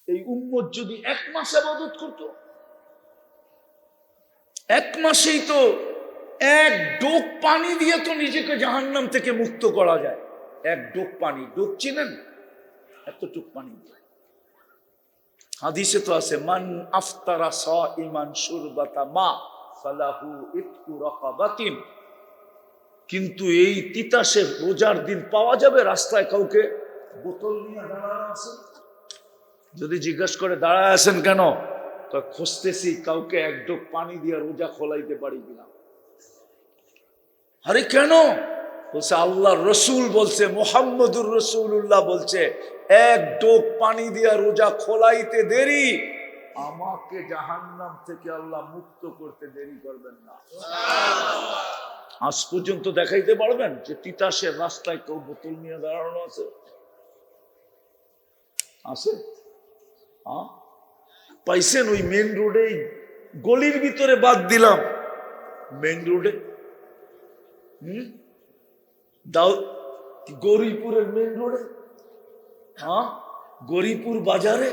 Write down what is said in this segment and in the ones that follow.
এই উম্মত যদি 1 মাস ইবাদত করত, 1 মাসেই তো 1 ডোক পানি দিয়ে তো নিজেকে জাহান্নাম থেকে মুক্ত করা যায়। 1 ডোক পানি, ডোক চিনেন? এতটুক পানি দিয়ে। হাদিসে তো আছে, মান আফতারা সাইমান শুরবাতা মা ফালাহু ইতকু রাকাবাতিন। কিন্তু এই তিতাসের রোজার দিন পাওয়া যাবে রাস্তায় কাউকে বোতল নিয়ে দাঁড়ানো আছে? যদি জিজ্ঞাসা করে দাঁড়ায় আছেন কেন, তো খুঁজতেছি কাউকে 1 ডোক পানি দিয়ে রোজা খোলাইতে পারি কিনা। আরে কেন? বলছে আল্লাহর রসুল বলছে, মুহাম্মদুর রাসূলুল্লাহ বলছে, 1 ডোক পানি দিয়া রোজা খোলাইতে দেরি, আমাকে জাহান্নাম থেকে আল্লাহ মুক্ত করতে দেরি করবেন না। আজ পর্যন্ত দেখাইতে পারবেন যে তিতাসের রাস্তায় কেউ বোতল নিয়ে দাঁড়ানো আছে? আছে? হ্যাঁ, পাইছেন? ওই মেন রোডে, গলির ভিতরে বাদ দিলাম, মেন রোডে, গৌরীপুরের মেন রোডে, হ্যাঁ, গৌরীপুর বাজারে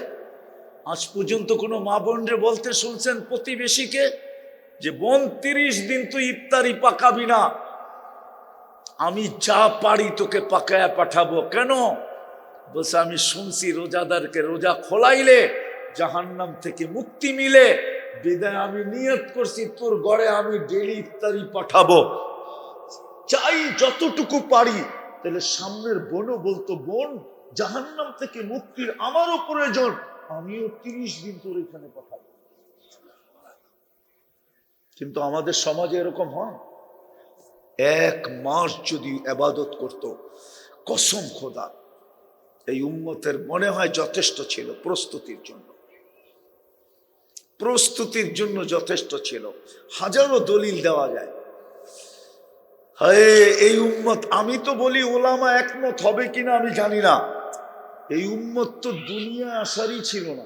আজ পর্যন্ত কোনো মা বোনরে বলতে শুনছেন প্রতিবেশীকে যে বোন 30 দিন তুই ইফতারি পাকাবি না, আমি যা পারি তোকে পাকায়া পাঠাবো? কেন? বলছে আমি শুনছি রোজাদারকে রোজা খোলাইলে জাহান্নাম থেকে মুক্তি মিলে, বিদায় আমি নিয়ত করছি তোর ঘরে আমি ডেইলি ইফতারি পাঠাবো, চাই যতটুকু পারি। তাহলে সামনের বোনও বলতো, বোন জাহান্নাম থেকে মুক্তির আমারও প্রয়োজন, আমিও 30 দিন তোর এখানে পাঠাবো। কিন্তু আমাদের সমাজে এরকম হয়? 1 মাস যদি ইবাদত করত, কসম খোদা এই উম্মতের মনে হয় যথেষ্ট ছিল প্রস্তুতির জন্য, প্রস্তুতির জন্য যথেষ্ট ছিল। হাজারো দলিল দেওয়া যায়। হায় এই উম্মত, আমি তো বলি ওলামা একমত হবে কিনা আমি জানি না, এই উম্মত তো দুনিয়া আসারই ছিল না।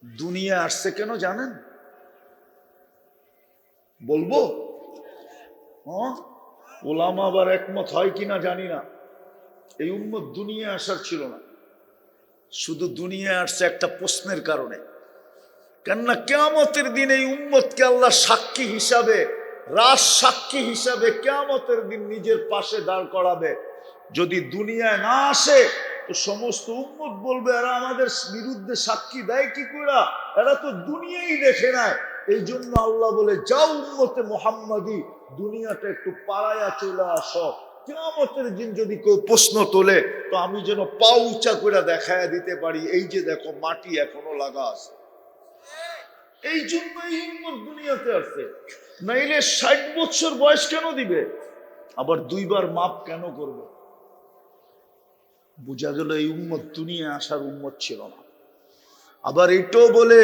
দুনিয়া আসছে কেন জানেন? বলবো? হ্যাঁ, ওলামা আবার একমত হয় কিনা জানি না। এই উম্মত দুনিয়া আসার ছিল না, শুধু দুনিয়া আসছে একটা প্রশ্নের কারণে। কেননা কিয়ামতের দিন এই উম্মতকে আল্লাহ সাক্ষী হিসাবে, রাজ সাক্ষী হিসাবে কিয়ামতের দিন নিজের পাশে দাঁড় করাবে। যদি দুনিয়ায় না আসে তো সমস্ত উম্মত বলবে এরা আমাদের বিরুদ্ধে সাক্ষী দেয় কি করে, এরা তো দুনিয়াই দেখে নাই। এই জন্য আল্লাহ বলে, যাও উম্মতে মুহাম্মাদি, দুনিয়াটা একটু পাড়ায়া চলে আসো, কিয়ামতের দিন যদি কেউ প্রশ্ন তোলে তো আমি যেন পা উঁচা করে দেখায়া দিতে পারি, এই যে দেখো মাটি এখনো লাগা আছে। এই জন্য এই উম্মত দুনিয়াতে আসছে। নাইলে 60 বছর বয়স কেন দিবে, আবার 2 বার মাপ কেন করবে? বুঝা গেল এই উম্মত দুনিয়া আসার উম্মত ছিল না। আবার এটাও বলে,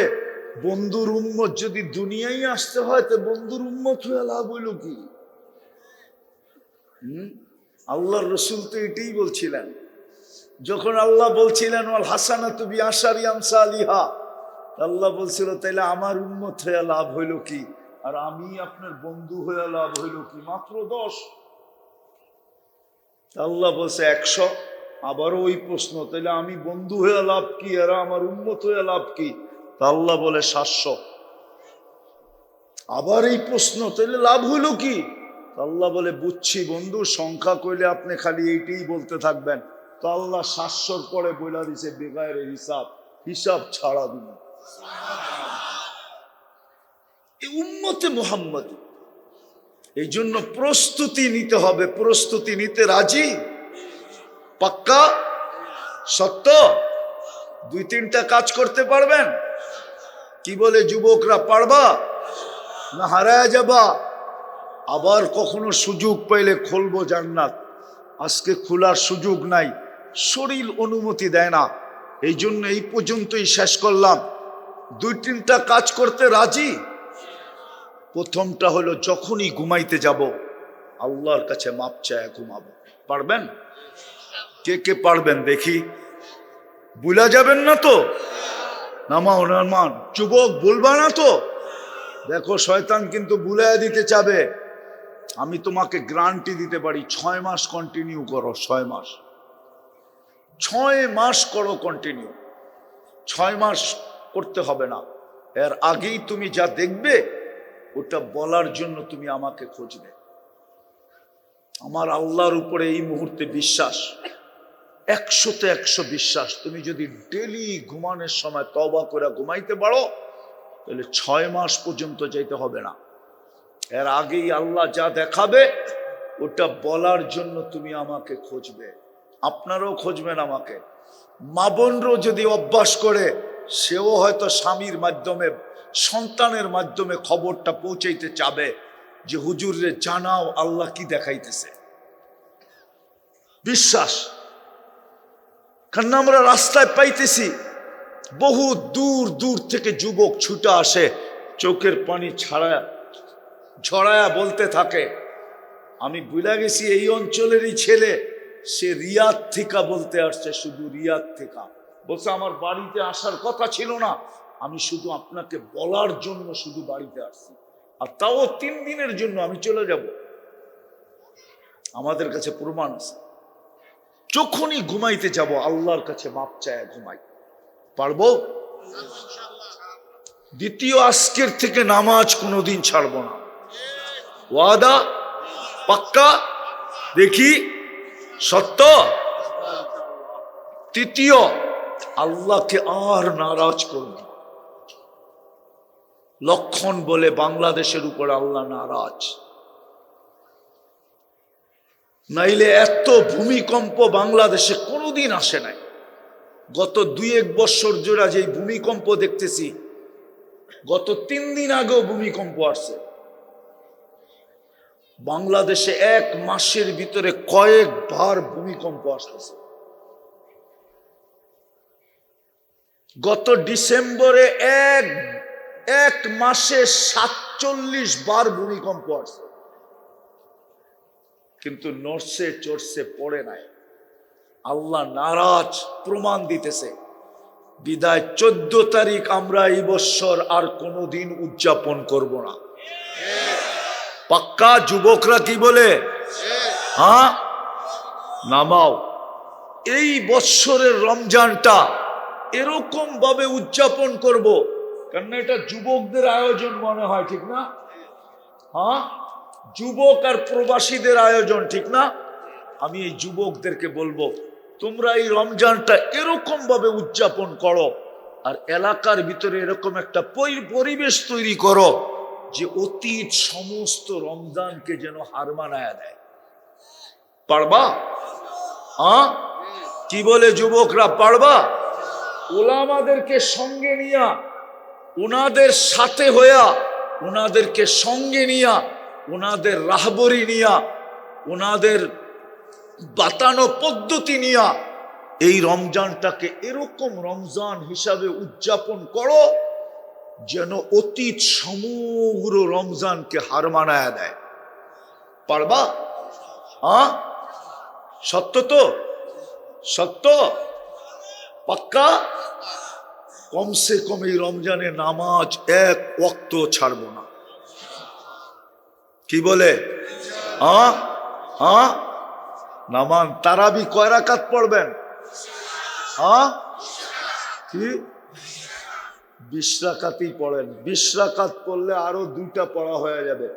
বন্ধুর উম্মত যদি দুনিয়ায় আসতে হয় তো বন্ধুর উম্মত হয়ে লাভ হইল কি? আল্লাহর রসুল তো এটাই বলছিলেন, যখন আল্লাহ বলছিলেন ওয়াল হাসানাতু বিআশারি আমসালিহা, আল্লাহ বলছিল তাইলে আমার উম্মত হয়ে লাভ হইল কি, আর আমি আপনার বন্ধু হয়ে লাভ হইল কি? মাত্র 10। আল্লাহ বলছে 100। আবারও ওই প্রশ্ন, তাইলে আমি বন্ধু হয়ে লাভ কি, আর আমার উম্মত হয়ে লাভ কি? আল্লাহ বলে 700। আবার এই প্রশ্ন, তাইলে লাভ হইল কি? আল্লাহ বলে বুঝছি বন্ধু, সংখ্যা কইলে আপনি খালি এইটাই বলতে থাকবেন। তো আল্লাহ 700-র পরে বইলা দিছে বেগায়ের হিসাব, হিসাব ছাড়া দিন। এই উম্মতে মুহাম্মদ, এই জন্য প্রস্তুতি নিতে হবে। প্রস্তুতি নিতে রাজি? পাক্কা? সত্য? 2-3টা কাজ করতে পারবেন? কি বলে যুবকরা, পারবা না হারায় যাবা? আবার কখনো সুযোগ পাইলে খুলবো জান্নাত, আজকে খোলার সুযোগ নাই, শরীর অনুমতি দেয় না। এই জন্য এই পর্যন্তই শেষ করলাম। 2-3টা কাজ করতে রাজি? প্রথমটা হলো, যখনই ঘুমাইতে যাব আল্লাহর কাছে মাপ চায় ঘুমাবো। পারবেন? কে কে পারবেন দেখি? ভুলা যাবেন না তো? নামান যুবক, ভুলবা না তো? দেখো শয়তান কিন্তু ভুলাইয়া দিতে চাবে। আমি তোমাকে গ্যারান্টি দিতে পারি, 6 মাস কন্টিনিউ করো, 6 মাস, 6 মাস করো কন্টিনিউ। 6 মাস করতে হবে না, এর আগেই তুমি যা দেখবে ওটা বলার জন্য তুমি আমাকে খুঁজবে। আমার আল্লাহর উপরে এই মুহূর্তে বিশ্বাস, 100-তে 100 বিশ্বাস। তুমি যদি ডেলি ঘুমানোর সময় তওবা করে ঘুমাইতে পারো তাহলে 6 মাস পর্যন্ত যেতে হবে না, এর আগেই আল্লাহ যা দেখাবে ওটা বলার জন্য তুমি আমাকে খুঁজবে। আপনারাও খুঁজবেন আমাকে। মা বোনরাও যদি অভ্যাস করে, সেও হয়তো স্বামীর মাধ্যমে, সন্তানের মাধ্যমে খবরটা পৌঁছাইতে চাবে যে হুজুরে জানাও আল্লাহ কি দেখাইতেছে। বিশ্বাস, কারণ আমরা রাস্তায় পাইতেছি বহু দূর দূর থেকে যুবক ছুটে আসে, চোখের পানি ঝরায়া বলতে থাকে, আমি ভুলে গেছি এই অঞ্চলেরই ছেলে, সে রিয়াদ থেকে বলতে আসছে, শুধু রিয়াদ থেকে বলছে আমার বাড়িতে আসার কথা ছিল না, আমি শুধু আপনাকে বলার জন্য শুধু বাড়িতে আসছি, আর তাও 3 দিনের জন্য, আমি চলে যাব। আমাদের কাছে প্রমাণ আছে। যখনই ঘুমাইতে যাব আল্লাহর কাছে মাপ চায় ঘুমাই, পারবো? দ্বিতীয়, আজকের থেকে নামাজ কোনোদিন ছাড়বো না, ওয়াদা পাক্কা? দেখি সত্য? তৃতীয়, আল্লাহকে আর নারাজ করব। লক্ষণ বলে বাংলাদেশের উপর আল্লাহ নারাজ, নাইলে এত ভূমিকম্প বাংলাদেশে কোনোদিন আসে নাই। গত 2-1 বছর জোড়া যে ভূমিকম্প দেখতেছি, গত 3 দিন আগেও ভূমিকম্প আসছে বাংলাদেশে। 1 মাসের ভিতরে কয়েকবার ভূমিকম্প আসতেছে। গত ডিসেম্বরে এক মাসে 47 বার ভূমিকম্প আসছে, কিন্তু নড়ছে চড়ছে পড়ে নাই। আল্লাহ নারাজ, প্রমাণ দিতেছে। বিদায় 14 তারিখ আমরা এই বছর আর কোনোদিন উদযাপন করব না, পাক্কা? যুবকরা কি বলে? হ্যাঁ, নামাও। এই বছরের রমজানটা এরকম ভাবে উদযাপন করব, কারণ এটা যুবকদের আয়োজন মনে হয়, ঠিক না? হ্যাঁ, যুবক আর প্রবাসীদের আয়োজন, ঠিক না? আমি এই যুবকদেরকে বলবো, তোমরা এই রমজানটা এরকম ভাবে উদযাপন করো, আর এলাকার ভিতরে এরকম একটা পরিবেশ তৈরি করো যে অতীত সমস্ত রমজানকে যেন হার মানায়া দেয়। পারবা? হ্যাঁ, কি বলে যুবকরা, পারবা? ওলামাদেরকে সঙ্গে নিয়া, ওনাদের সাথে হইয়া, ওনাদেরকে সঙ্গে নিয়া, ওনাদের রাহবরি নিয়া, ওনাদের বাতানো পদ্ধতি নিয়া এই রমজানটাকে এরকম রমজান হিসাবে উদযাপন করো যেন অতীত সমগ্র রমজানকে হার মানায়া দেয়। পারবা? হ্যাঁ, সত্য তো? সত্য? পাক্কা? কমসে কম এই রমজানে নামাজ 1 ওয়াক্ত ছাড়ব না। কি বলে? হ্যাঁ হ্যাঁ, নামান। তারাবি কয় রাকাত পড়বেন? হ্যাঁ, কি 20 রাকাতই পড়েন। 20 রাকাত পড়লে আরো 2টা পড়া হয়ে যাবে।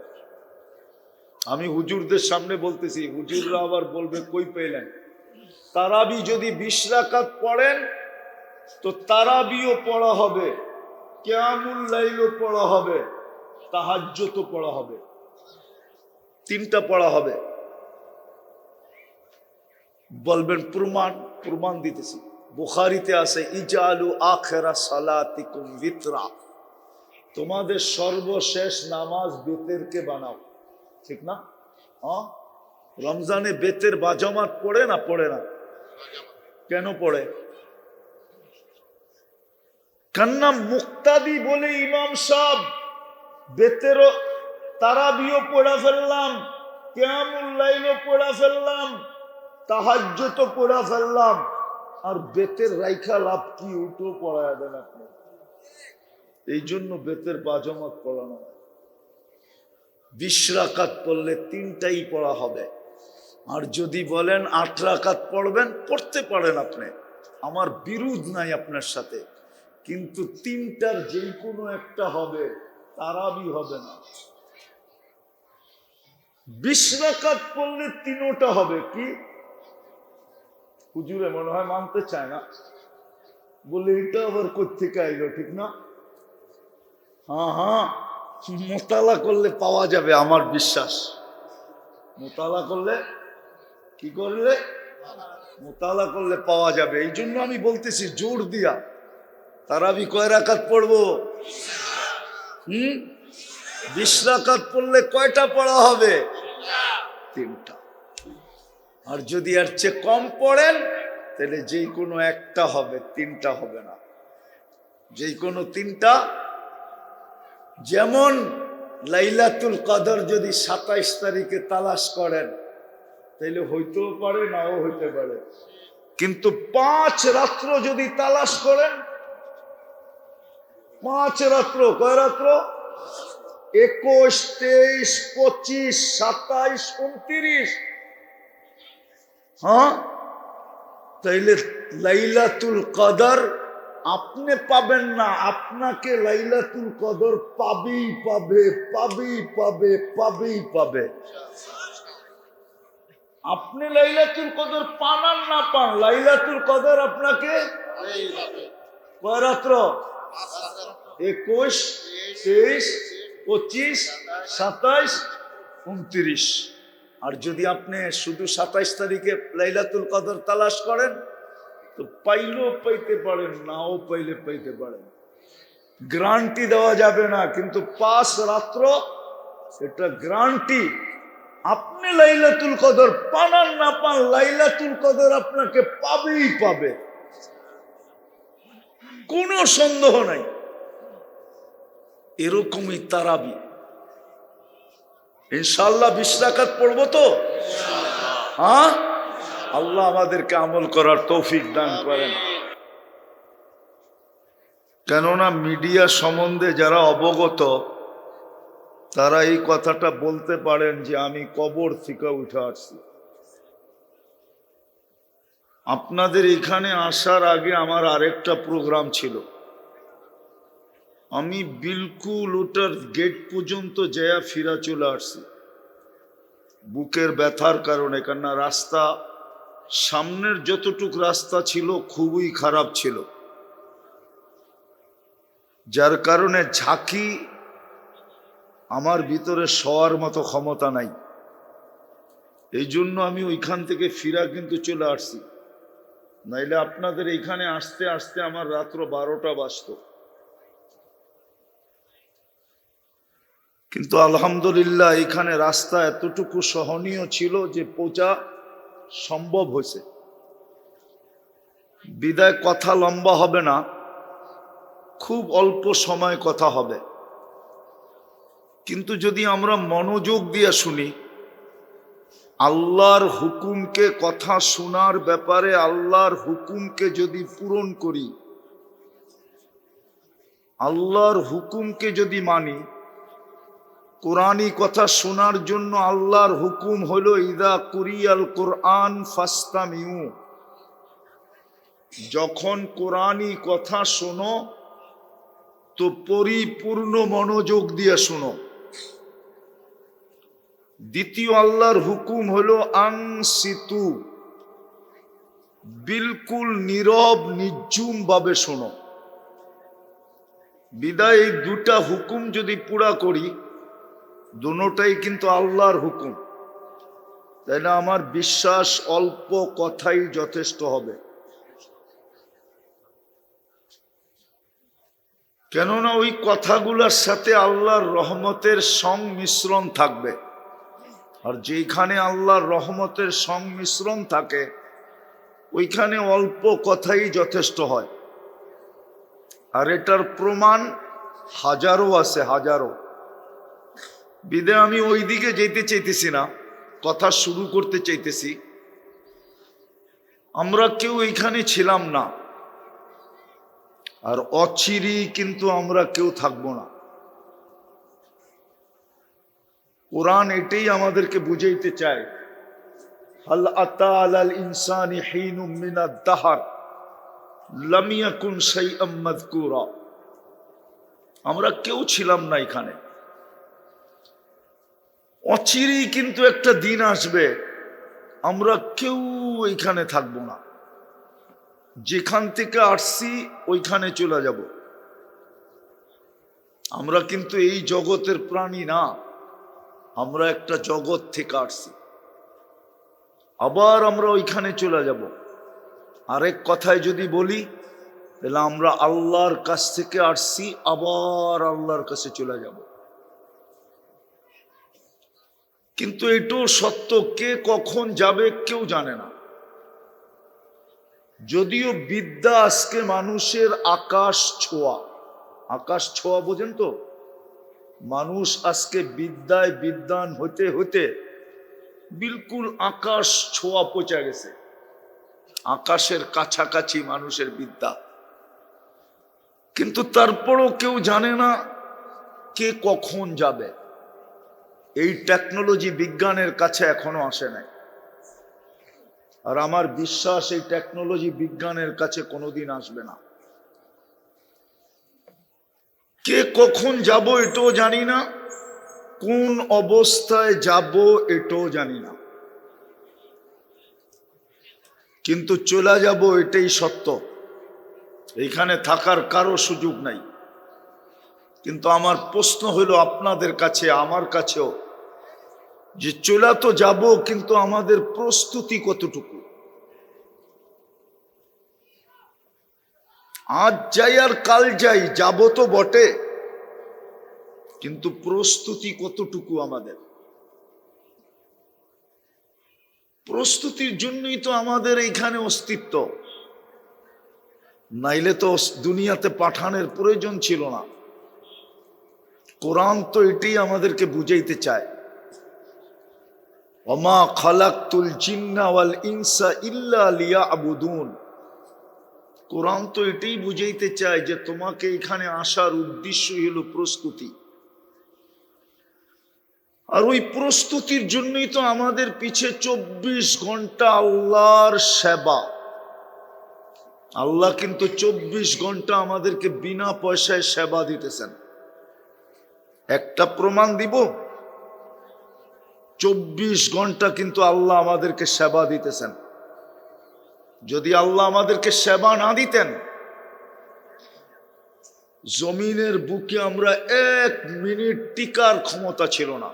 আমি হুজুরদের সামনে বলতেছি, হুজুররা আবার বলবে কই পেলেন? তারাবি যদি 20 রাকাত পড়েন তো তারাবিও পড়া হবে, কিয়ামুল লাইলও পড়া হবে, তাহাজ্জুদও পড়া হবে, 3টা পড়া হবে। বলবেন প্রমাণ? প্রমাণ দিতেছি। বুখারীতে আছে, ইজালু আখিরা সালাতিকুম বিতরা, তোমাদের সর্বশেষ নামাজ বেতেরকে বানাও, ঠিক না? হ্যাঁ, রমজানে বেতের বাজামাত পড়ে না? পড়ে না? কেন পড়ে? কান্না মুক্তাদি বলে ইমাম সাহেব বেতেরও তারাবিও পড়া ফেললাম, কিয়ামুল লাইলও পড়া ফেললাম, তাহাজ্জুদও পড়া ফেললাম, আর বেতের রাইখা লাভ কি? উঠো পড়ায় দেন আপনি। এই জন্য বেতের বাজামাত পড়ানো হয়। 20 রাকাত পড়লে 3টাই পড়া হবে। আর যদি বলেন 8 রাকাত পড়বেন, পড়তে পারেন আপনি, আমার বিরোধ নাই আপনার সাথে, কিন্তু তিনটার যে কোনো একটা হবে, তারাবি হবে না। 20 রাকাত পড়লে তিনোটা হবে। কি হুজুরে মনে হয় মানতে চায় না, বলে এটা আবার কোত্থেকে আইলো, ঠিক না? হ্যাঁ, মোতালা করলে পাওয়া যাবে, আমার বিশ্বাস। মোতালা করলে, কি করলে? মোতালা করলে পাওয়া যাবে। এই জন্য আমি বলতেছি জোর দিয়া, তারাবি কয় রাকাত পড়বো? 20 রাকাত পড়লে কয়টা পড়া হবে? 3টা। আর যদি এর চেয়ে কম পড়েন তাহলে যে কোনো একটা হবে, 3টা হবে না। যে কোনো 3টা। যেমন লাইলাতুল কদর যদি 27 তারিখে তালাশ করেন তাহলে হইতেও পারে, নাও হইতে পারে। কিন্তু 5 রাত্র যদি তালাশ করেন, 5 রাত্র, কয় রাত্র? 21, 23, 25, 27, 29। হ্যাঁ, তাইলে লাইলাতুল কদর আপনি পাবেন না, আপনাকে লাইলাতুল কদর পাবেই পাবে, পাবেই পাবে, পাবেই পাবে। আপনি লাইলাতুল কদর পান আর না পান, লাইলাতুল কদর আপনাকে কয় রাত্র? 21, 23, 25, 27, 29। আর যদি আপনি শুধু 27 তারিখে লাইলাতুল কদর তালাশ করেন তো পাইলেও পাইতে পারেন, নাও পাইলে পাইতে পারেন। গ্যারান্টি দেওয়া যাবে না, কিন্তু 5 রাত্র এটা গ্যারান্টি। আপনি লাইলাতুল কদর পান আর না পান, লাইলাতুল কদর আপনাকে পাবেই পাবে, কোনো সন্দেহ নাই। এরকমই তারাবি ইনশাআল্লাহ 20 রাকাত পড়বো তো। হ্যাঁ, আল্লাহ আমাদেরকে আমল করার তৌফিক দান করেন। কেননা মিডিয়া সম্বন্ধে যারা অবগত তারা এই কথাটা বলতে পারেন যে আমি কবর থেকে উঠে আসছি। আপনাদের এখানে আসার আগে আমার আরেকটা প্রোগ্রাম ছিল, আমি বিলকুল ওটার গেট পর্যন্ত যেয়া ফিরা চলে আসছি বুকের ব্যথার কারণে। কেননা রাস্তা, সামনের যতটুক রাস্তা ছিল খুবই খারাপ ছিল, যার কারণে ঝাঁকি আমার ভিতরে শোয়ার মতো ক্ষমতা নাই। এই জন্য আমি ওইখান থেকে ফিরা কিন্তু চলে আসছি, নাইলে আপনাদের এইখানে আসতে আসতে আমার রাত্র 12টা বাজত। কিন্তু আলহামদুলিল্লাহ এখানে রাস্তা এতটুকু সহনীয় ছিল যে পৌঁছা সম্ভব হয়েছে। বিদায় কথা লম্বা হবে না, খুব অল্প সময় কথা হবে। কিন্তু যদি আমরা মনোযোগ দিয়ে শুনি, আল্লাহর হুকুমকে, কথা শোনার ব্যাপারে আল্লাহর হুকুমকে যদি পূরণ করি, আল্লাহর হুকুমকে যদি মানি, কোরআনী কথা শোনার জন্য আল্লাহর হুকুম হলো ইদা কুরিয়াল কোরআন ফাস্তামিউ, যখন কোরআনী কথা শোনো তো পরিপূর্ণ মনোযোগ দিয়ে শোনো। দ্বিতীয় আল্লাহর হুকুম হলো আনসিতু, বিলকুল নীরব নির্জুম ভাবে শোনো। বিদায় এই দুটা হুকুম যদি পুরা করি, দুটোটাই কিন্তু আল্লাহর হুকুম, তাই না? আমার বিশ্বাস অল্প কথাই যথেষ্ট হবে। কেননা ওই কথাগুলোর সাথে আল্লাহর রহমতের সংমিশ্রণ থাকবে, আর যেখানে আল্লাহর রহমতের সংমিশ্রণ থাকে ওইখানে অল্প কথাই যথেষ্ট হয়। আর এটার প্রমাণ হাজারো আছে, হাজারো। বিদায় আমি ওই দিকে যেতে চাইতেছি না, কথা শুরু করতে চাইতেছি। আমরা কেউ এইখানে ছিলাম না, আর অচিরেই কিন্তু আমরা কেউ থাকবো না। কোরআন এটাই আমাদেরকে বুঝাইতে চায়, হাল আতা আলাল ইনসানি হিনুম মিনাদ দাহর লাম ইয়াকুন শাইআম মাযকুরা, আমরা কেউ ছিলাম না এখানে। অচিরেই কিন্তু একটা দিন আসবে আমরা কেউ এখানে থাকবো না, যেখান থেকে আসছি ওইখানে চলে যাব। আমরা কিন্তু এই জগতের প্রাণী না, আমরা একটা জগৎ থেকে আসছি, আবার আমরা ওইখানে চলে যাব। আরেক কথায় যদি বলি তাহলে আমরা আল্লাহর কাছ থেকে আসছি, আবার আল্লাহর কাছে চলে যাব। কিন্তু এটাও সত্য, কে কখন যাবে কেউ জানে না। যদিও বিদ্যা আজকে মানুষের আকাশ ছোঁয়া, আকাশ ছোঁয়া বোঝেন তো, মানুষ আজকে বিদ্যায় বিদ্বান হতে হতে বিলকুল আকাশ ছোঁয়া পৌঁছে গেছে, আকাশের কাছাকাছি মানুষের বিদ্যা। কিন্তু তারপরও কেউ জানে না কে কখন যাবে। এই টেকনোলজি বিজ্ঞানের কাছে এখনো আসে নাই, আর আমার বিশ্বাস এই টেকনোলজি বিজ্ঞানের কাছে কোনোদিন আসবে না। কে কখন যাব এটাও জানি না, কোন অবস্থায় যাব এটাও জানি না, কিন্তু চলে যাব এটাই সত্য। এইখানে থাকার কারো সুযোগ নাই। কিন্তু আমার প্রশ্ন হলো আপনাদের কাছে, আমার কাছেও, যে চলে তো যাব, কিন্তু আমাদের প্রস্তুতি কতটুকু? আজ যাই আর কাল যাই, যাব তো বটে, কিন্তু প্রস্তুতি কতটুকু আমাদের? প্রস্তুতির জন্যই তো আমাদের এইখানে অস্তিত্ব, নাইলে তো দুনিয়াতে পাঠানোর প্রয়োজন ছিল না। কোরআন তো এটাই আমাদেরকে বুঝাইতে চায়, ওমা খালাকতুল জিন্না ওয়াল ইনসা ইল্লা লিয়াবুদুন। কোরআন তো এটাই বুঝাইতে চায় যে তোমাকে এখানে আসার উদ্দেশ্যই হলো প্রস্তুতি। আর ওই প্রস্তুতির জন্যই তো আমাদের পিছে 24 ঘন্টা আল্লাহর সেবা। আল্লাহ কিন্তু 24 ঘন্টা আমাদেরকে বিনা পয়সায় সেবা দিতেছেন। একটা প্রমাণ দিব, 24 ঘন্টা কিন্তু আল্লাহ আমাদেরকে সেবা দিতেছেন। যদি আল্লাহ আমাদেরকে সেবা না দিতেন, জমিনের বুকে আমরা 1 মিনিট টিকার ক্ষমতা ছিল না।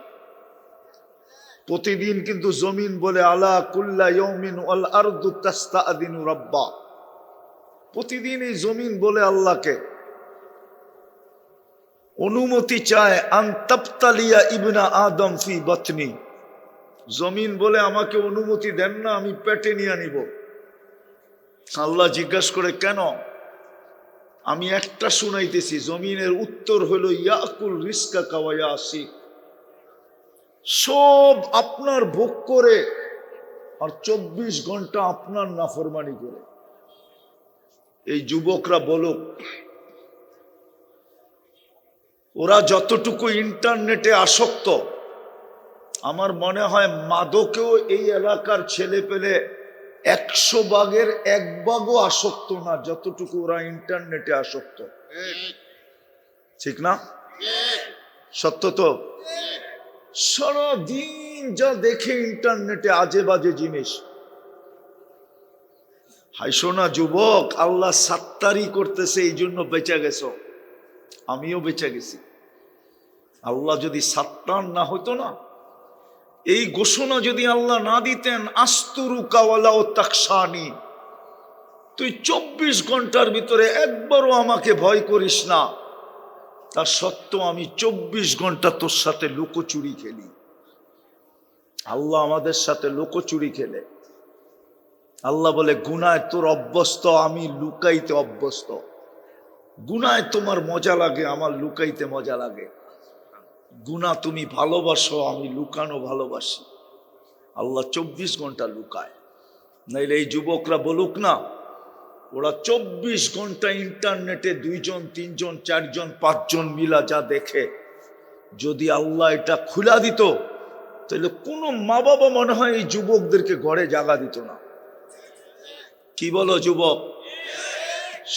প্রতিদিন কিন্তু জমিন বলে আলা কুল্লা ইয়াউমিন ওয়াল আরদু তাস্তাআদিনু রাব্বা। প্রতিদিন এই জমিন বলে আল্লাহকে অনুমতি চায়, আন তাবতালিয়া ইবনা আদম ফি বাতনি। জমিন বলে আমাকে অনুমতি দেন না, আমি পেটে নিয়ে নিব। আল্লাহ জিজ্ঞাসা করে কেন? আমি একটা শুনাইতেছি। জমিনের উত্তর হলো ইয়াকুল রিস্কা কাওয়া আসি, সব আপনার ভোগ করে আর 24 ঘন্টা আপনার নাফরমানি করে। এই যুবকরা বলুক, ওরা যতটুকু ইন্টারনেটে আসক্ত, আমার মনে হয় মাদকেও এই এলাকার ছেলে পেলে 100 ভাগের 1 ভাগও আসক্ত না, যতটুকু ওরা ইন্টারনেটে আসক্ত। ঠিক না? সত্য তো? সারাদিন যা দেখে ইন্টারনেটে আজে বাজে জিনিস। হাইসো না যুবক, আল্লাহ সাত্তারি করতেছে, এই জন্য বেঁচে গেছো, আমিও বেঁচে গেছি। আল্লাহ যদি সাত্তার না হতো না, এই ঘোষণা যদি আল্লাহ না দিতেন, আস্তুরুকা ওয়ালা তাকশানি, তুই 24 ঘন্টার ভিতরে একবারও আমাকে ভয় করিস না, তা সত্ত্বেও আমি 24 ঘন্টা তোর সাথে লুকোচুরি খেলি। আল্লাহ আমাদের সাথে লুকোচুরি খেলে। আল্লাহ বলে গুনায় তোর অভ্যস্ত, আমি লুকাইতে অভ্যস্ত। গুনায় তোমার মজা লাগে, আমার লুকাইতে মজা লাগে। গুনাহ তুমি ভালোবাসো, আমি লুকানো ভালোবাসি। আল্লাহ 24 ঘন্টা লুকায়। নাইলে এই যুবকরা বলুক না, ওরা 24 ঘন্টা ইন্টারনেটে 2 জন 3 জন 4 জন 5 জন মিলা যা দেখে, যদি আল্লাহ এটা খুলা দিত তাহলে কোনো মা বাবা মনে হয় এই যুবকদেরকে ঘরে জাগা দিত না। কি বলো যুবক?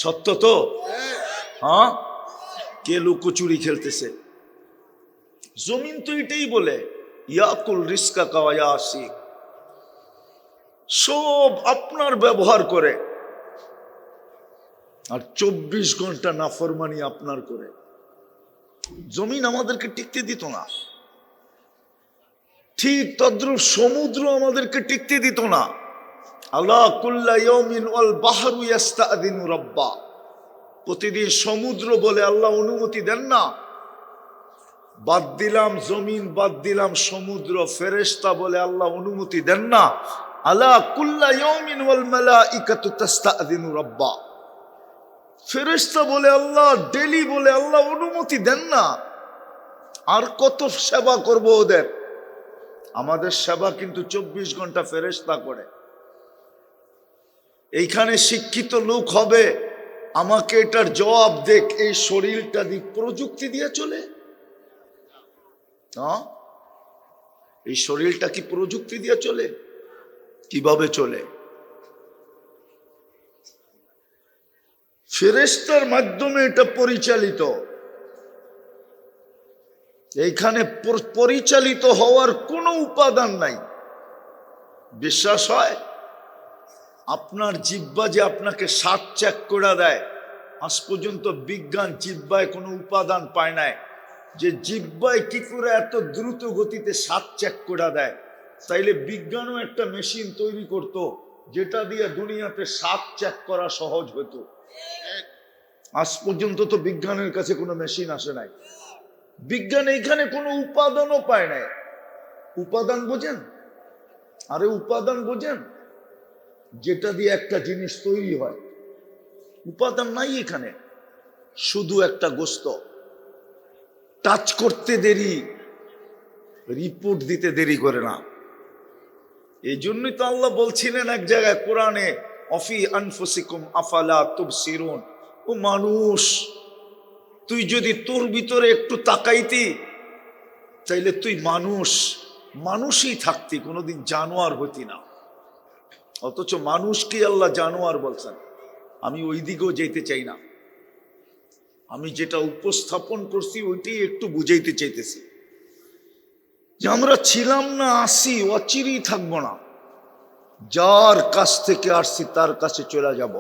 সত্য তো? হ্যাঁ, কে লুকোচুরি খেলতেছে? জমিন তো এটাই বলে, ইয়াকুল রিস্কা কাওয়া আসিক, সব আপনার ব্যবহার করে আর 24 ঘন্টা নাফরমানি আপনার করে। জমিন আমাদেরকে টিকতে দিত না, ঠিক তদ্রুপ সমুদ্র আমাদেরকে টিকতে দিত না। আল্লাহ কুল্লা ইয়াউমিন ওয়াল বাহরু ইস্তাআযিনু রাব্বা, প্রতিদিন সমুদ্র বলে আল্লাহ অনুমতি দেন না। বাদ দিলাম জমিন, বাদ দিলাম সমুদ্র, ফেরেশতা বলে আল্লাহ অনুমতি দেন না। আলা কুল্লা ইয়াউমিন ওয়াল মালাইকাতু তাস্তাআযিনু রাব্বা, ফেরেশতা বলে আল্লাহ, ডেলি বলে আল্লাহ অনুমতি দেন না। আর কত সেবা করব ওদের? আমাদের সেবা কিন্তু 24 ঘন্টা ফেরেশতা করে। এইখানে শিক্ষিত লোক হবে, আমাকে এটার জবাব দেখ, এই শরীরটা দিয়ে প্রযুক্তি দিয়ে চলে? হ্যাঁ, এই শরীরটা কি প্রযুক্তি দিয়ে চলে? কিভাবে চলে? ফেরেশতার মাধ্যমে এটা পরিচালিত। এইখানে পরিচালিত হওয়ার কোনো উপাদান নাই। বিশ্বাস হয়? আপনার জিহ্বা যে আপনাকে স্বাদ চেক করে দেয়, আজ পর্যন্ত বিজ্ঞান জিহ্বায় কোনো উপাদান পায় নাই যে জিহ্বায় কি করে এত দ্রুত গতিতে স্বাদ চেক করে দেয়। তাইলে বিজ্ঞানও একটা মেশিন তৈরি করত যেটা দিয়ে দুনিয়াতে স্বাদ চেক করা সহজ হতো। আজ পর্যন্ত তো বিজ্ঞানের কাছে কোনো মেশিন আসে নাই। বিজ্ঞান এইখানে কোনো উপাদানও পায় নাই। উপাদান বোঝেন? আরে উপাদান বোঝেন? যেটা দিয়ে একটা জিনিস তৈরি হয়, উপাদান নাই এখানে, শুধু একটা গোস্ত। টাচ করতে দেরি, রিপোর্ট দিতে দেরি করে না। এই জন্যই তো আল্লাহ বলছিলেন এক জায়গায় কোরআনে, অফি আনফুসিকুম আফালা তুবসিরুন, ও মানুষ, তুই যদি তোর ভিতরে একটু তাকাইতি তাইলে তুই মানুষই থাকতি, কোনোদিন জানোয়ার হতি না। অথচ মানুষকে আল্লাহ জানোয়ার বলছেন। আমি ওই দিকেও যেতে চাই না, আমি যেটা উপস্থাপন করছি ওইটাই একটু বুঝাইতে চাইতেছি যে আমরা ছিলাম না, আসি, অচিরেই থাকবো না। যার কাছ থেকে আসছি তার কাছে চলে যাব।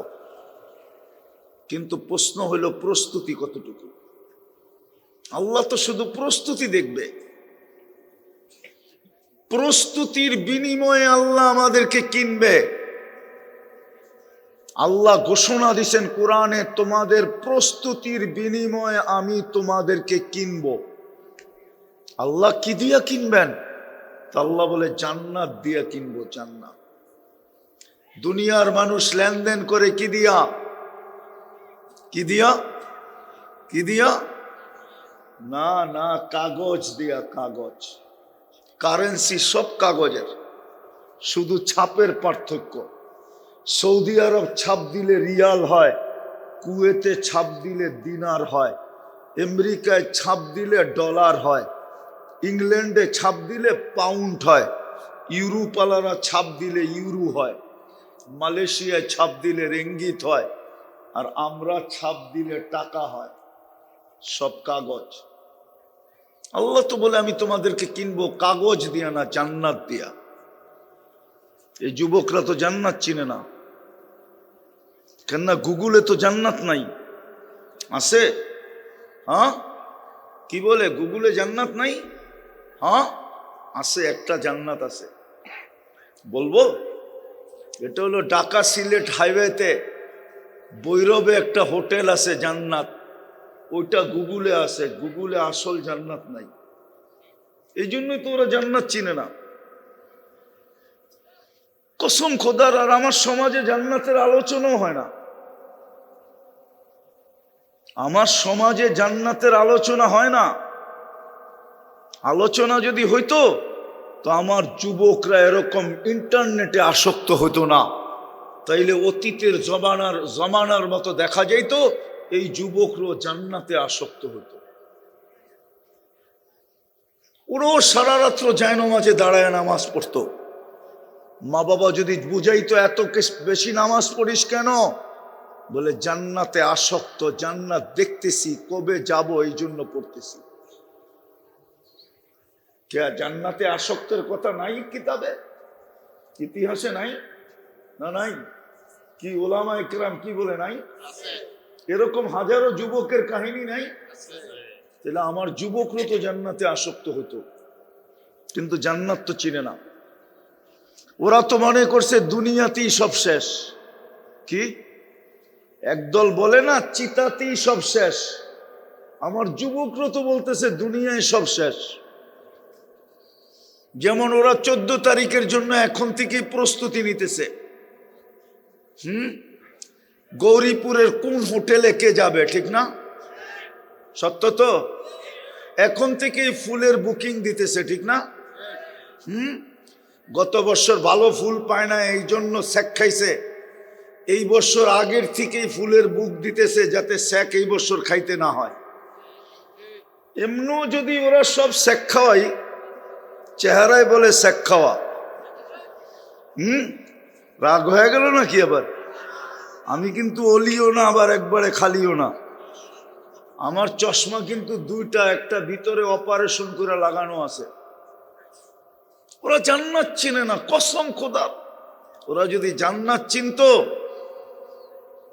কিন্তু প্রশ্ন হলো প্রস্তুতি কতটুকু? আল্লাহ তো শুধু প্রস্তুতি দেখবে। প্রস্তুতির বিনিময়ে আল্লাহ আমাদেরকে কিনবে। আল্লাহ ঘোষণা দিয়েছেন কোরআনে, তোমাদের প্রস্তুতির বিনিময়ে আমি তোমাদেরকে কিনব। আল্লাহ কি দিয়া কিনবেন? আল্লাহ বলে জান্নাত দিয়া কিনবো। জান্নাত। দুনিয়ার মানুষ লেনদেন করে কি দিয়া? কি দিয়া? কি দিয়া? না না, কাগজ দিয়া। কাগজ, কারেন্সি সব কাগজের, শুধু ছাপের পার্থক্য। সৌদি আরব ছাপ দিলে রিয়াল হয়, কুয়েতে ছাপ দিলে দিনার হয়, আমেরিকায় ছাপ দিলে ডলার হয়, ইংল্যান্ডে ছাপ দিলে পাউন্ড হয়, ইউরোপালারা ছাপ দিলে ইউরো হয়, মালয়েশিয়ায় ছাপ দিলে রিঙ্গিত হয়, আর আমরা ছাপ দিলে টাকা হয়। সব কাগজ। আল্লাহ তো বলে আমি তোমাদেরকে কিনবো কাগজ দিয়া না, জান্নাত দিয়া। এই যুবকরা তো জান্নাত চিনে না, কেননা গুগলে তো জান্নাত নাই। আছে? হ্যাঁ, কি বলে? গুগলে জান্নাত নাই? হ্যাঁ আছে, একটা জান্নাত আছে। বলবো? এটা হলো ঢাকা সিলেট হাইওয়েতে বৈরবে একটা হোটেল আছে জান্নাত, ওইটা গুগলে আছে। গুগলে আসল জান্নাত নাই। এই জন্যই তো ওরা জান্নাত চিনে না। কসম খোদার। আর আমার সমাজে জান্নাতের আলোচনাও হয় না। আমার সমাজে জান্নাতের আলোচনা হয় না। আলোচনা যদি হইতো তো আমার যুবকরা এরকম ইন্টারনেটে আসক্ত হতো না। তাইলে অতীতের জমানার মতো দেখা যাইত এই যুবকরাও জান্নাতে আসক্ত হতো। ওরাও সারা রাত্র জায়নামাজে দাঁড়ায় নামাজ পড়তো। মা বাবা যদি বুঝাইতো এত বেশি নামাজ পড়িস কেন, বলে জান্নাতে আসক্ত, জান্নাত দেখতেছি, কবে যাব এই জন্য পড়তেছি। কে জান্নাতে আসক্তের কথা নাই কিতাবে, ইতিহাসে নাই? না নাই? কি ওলামা ইকরাম কি বলে নাই? এরকম হাজারো যুবকের কাহিনী নাই? তাহলে আমার যুবকরা তো জান্নাতে আসক্ত হতো, কিন্তু জান্নাত তো চিনে না। ওরা তো মনে করছে দুনিয়াতেই সব শেষ। কি একদল বলে না চিতাতেই সব শেষ, আমার যুবকরা তো বলতেছে দুনিয়ায় সব শেষ। যেমন ওরা 14 তারিখের জন্য এখন থেকেই প্রস্তুতি নিতেছে। গৌরীপুরের কোন হোটেলে কে যাবে, ঠিক না? সত্য তো? এখন থেকেই ফুলের বুকিং দিতেছে, ঠিক না? গত বছর ভালো ফুল পায় না এই জন্য স্যাক খাইছে, এই বছর আগের থেকেই ফুলের বুক দিতেছে যাতে স্যাক এই বছর খাইতে না হয়। এমনও যদি ওরা সব স্যাক খাওয়াই, চেহারায় বলে স্যাক খাওয়া, রাগ হয়ে গেল নাকি আবার? আমি কিন্তু অলিও না আবার একবারে খালিও না। আমার চশমা কিন্তু দুইটা, একটা ভিতরে অপারেশন করে লাগানো আছে। ওরা জান্নাত চিনে না, কসম খোদা। ওরা যদি জান্নাত চিনতো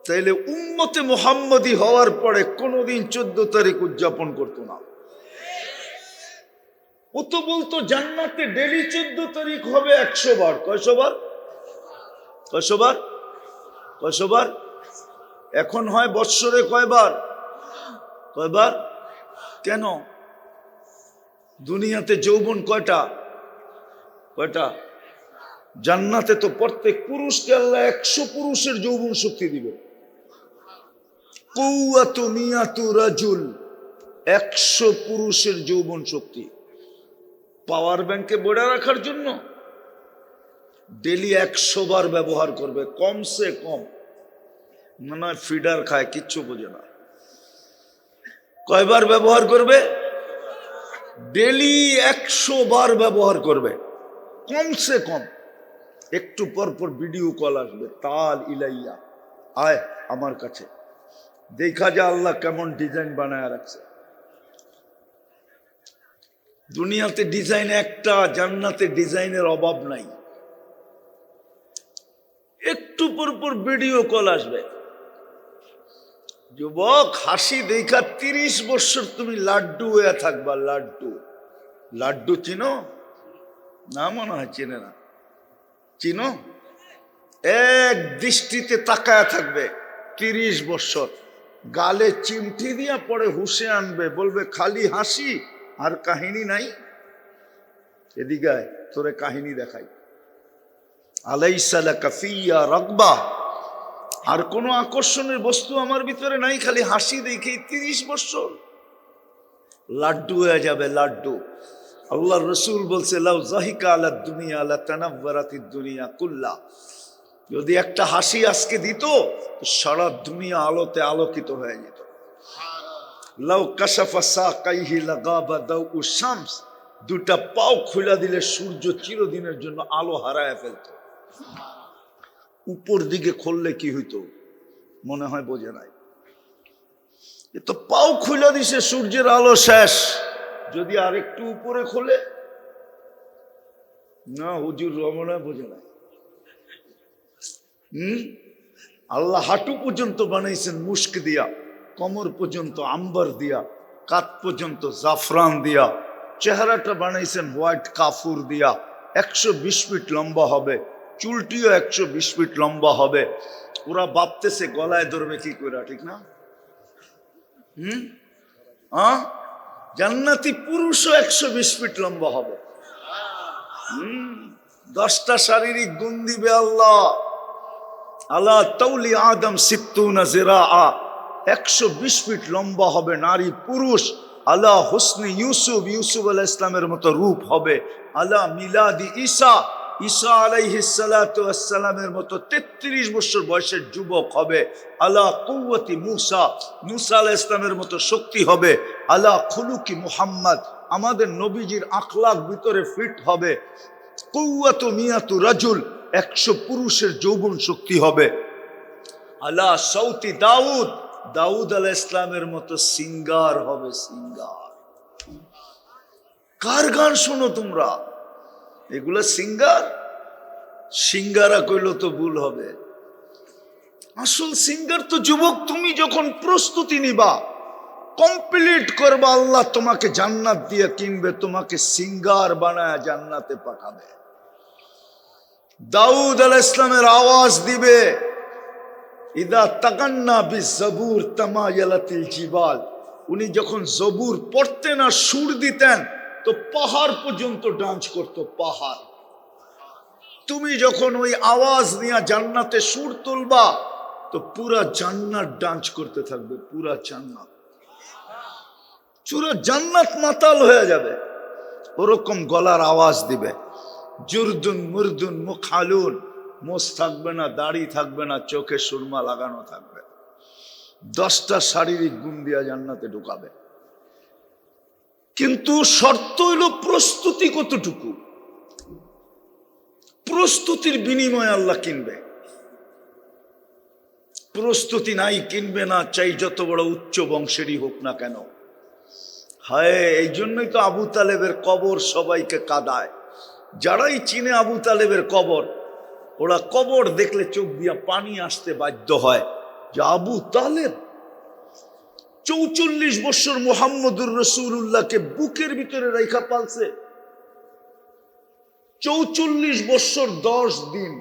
তাইলে উম্মতে মুহাম্মদী হওয়ার পরে কোনোদিন 14 তারিখ উদযাপন করতো না। ও তো বলতো জান্নাতে ডেলি 14 তারিখ হবে 100 বার। কয়শো বার? কয়শো বার? কয়শো বার? এখন হয় বৎসরে কয়বার? কয়বার? কেন? দুনিয়াতে যৌবন কয়টা? কয়টা? জান্নাতে তো প্রত্যেক পুরুষকে আল্লাহ 100 পুরুষের যৌবন শক্তি দিবে। কুওয়াতু মিয়াতু রাজুল, 100 পুরুষের যৌবন শক্তি। পাওয়ার ব্যাংকে বড়া রাখার জন্য ডেলি 100 বার ব্যবহার করবে, কমসে কম। না ফিডার খায়, কিচ্ছু বোঝে না। কয়বার ব্যবহার করবে? ডেলি 100 বার ব্যবহার করবে কমসে কম। একটু পর পর ভিডিও কল আসবে, তাল ইলাইয়া, আয় আমার কাছে, দেখা যা আল্লাহ কেমন ডিজাইন বানায় রাখছে। দুনিয়াতে ডিজাইন একটা, জান্নাতে ডিজাইনের অভাব নাই। একটু পর পর ভিডিও কল আসবে। যুবক, হাসি দেখা 30 বছর তুমি লাড্ডু হয়ে থাকবা। লাড্ডু, লাড্ডু চিনো না? মনে হয় চিনে না। চিনো? এক দৃষ্টিতে তাকায় থাকবে 30 বছর, গালে চিমটি দিয়া পরে হুশে আনবে, বলবে খালি হাসি আর কাহিনী নাই। এদিকে আয়, তোরে কাহিনী দেখাই। আলাইসা লাকা ফিয়া রাগবা, আর কোনো আকর্ষণের বস্তু আমার ভিতরে নাই, খালি হাসি দেখেই 30 বছর লাড্ডু হয়ে যাবে। লাড্ডু। আল্লাহ রসুল বলছে লাউ জাহিকা আলা দুনিয়া লা তানাওয়ারাতিদ দুনিয়া কুল্লা, যদি একটা হাসি আজকে দিত তো সারা দুনিয়া আলোতে আলোকিত হয়ে যেত। লাউ কাশাফা সাকাইহি লাগাবা দাউ শামস, দুটা পাও খুলে দিলে সূর্য চিরদিনের জন্য আলো হারায় ফেলত। উপর দিকে খুললে কি হইতো? মনে হয় বোঝে নাই। এ তো পাও খুলে দিছে, সূর্যের আলো শেষ। যদি আরেকটু উপরে খোলে, না হুজুর রমনা বোঝে নাই। আল্লাহ হাঁটু পর্যন্ত বানাইছেন মুস্ক দিয়া, কোমর পর্যন্ত আম্বার দিয়া, কাত পর্যন্ত জাফরান দিয়া, চেহারাটা বানাইছেন হোয়াইট কাফুর দিয়া। 120 ফিট লম্বা হবে, চুলটিও 120 ফিট লম্বা হবে। ওরা ভাবতেছে গলায় ধরবে কি করে, ঠিক না? জান্নাতি পুরুষও 120 ফিট লম্বা হবে। 10টা শারীরিক গুণ দিবে আল্লাহ। আলা তাউলি আদম 60 জিরাআ, 120 ফিট লম্বা হবে নারী পুরুষ। আলা হুসনি ইউসুফ, ইউসুফ আলাইহিস ইসলামের মতো রূপ হবে। আলা মিলাদি ঈসা, ঈসা আলাইহিস সালাতু ওয়াস সালামের মতো 33 বছর বয়সের যুবক হবে। আলা কুওয়াতি মুসা, মুসা আলাইহিস ইসলামের মতো শক্তি হবে। আলা খুলুকি মুহাম্মদ, আমাদের নবীজির আখলাক ভিতরে ফিট হবে। কুওয়াতু মিয়াতু রাজুল, 100 পুরুষের যৌবন শক্তি হবে। আলা সৌতি দাউদ, দাউদ আলাইহিস ইসলামের মতো সিঙ্গার হবে, সিঙ্গার। কার গান শোনো তোমরা? এগুলা সিঙ্গার? সিঙ্গারা কইলো তো ভুল হবে। আসল সিঙ্গার তো যুবক তুমি যখন প্রস্তুতি নিবা, কমপ্লিট করবা, আল্লাহ তোমাকে জান্নাত দিয়ে কিনবে, তোমাকে সিঙ্গার বানায় জান্নাতে পাঠাবে। দাউদ আলাইহিস সালামের আওয়াজ দিবে, ইদা তাগান্না বিজবুর তামায়ালাতিল জিবাল। উনি যখন জবুর পড়তেন আর সুর দিতেন তো পাহাড় পর্যন্ত ডান্স করতো, পাহাড়। তুমি যখন ওই আওয়াজ নিয়ে জান্নাতে সুর তুলবা তো পুরা জান্নাত ডান্স করতে থাকবে, পুরা জান্নাত, পুরা জান্নাত মাতাল হয়ে যাবে। ওরকম গলার আওয়াজ দিবে। জুরদুন মুরদুন মুখালুন, মোষ থাকবে না, দাড়ি থাকবে না, চোখে সুরমা লাগানো থাকবে। 10টা শারীরিক গুণ দিয়া জান্নাতে ঢুকাবে। কিন্তু শর্ত হইল প্রস্তুতি কতটুকু। প্রস্তুতির বিনিময়ে আল্লাহ কিনবে। প্রস্তুতি নাই, কিনবে না, চাই যত বড় উচ্চ বংশেরই হোক না কেন। হায়, এই জন্যই তো আবু তালেবের কবর সবাইকে কাঁদায়। যারাই চিনে আবু তালেবের কবর, ওরা কবর দেখলে চোখ দিয়া পানি আসতে বাধ্য হয় যে আবু তালেব 44 বছর মুহাম্মদুর রাসূলুল্লাহকে বুকের ভিতরে রাইখা পালছে। 44 বছর 10 দিন,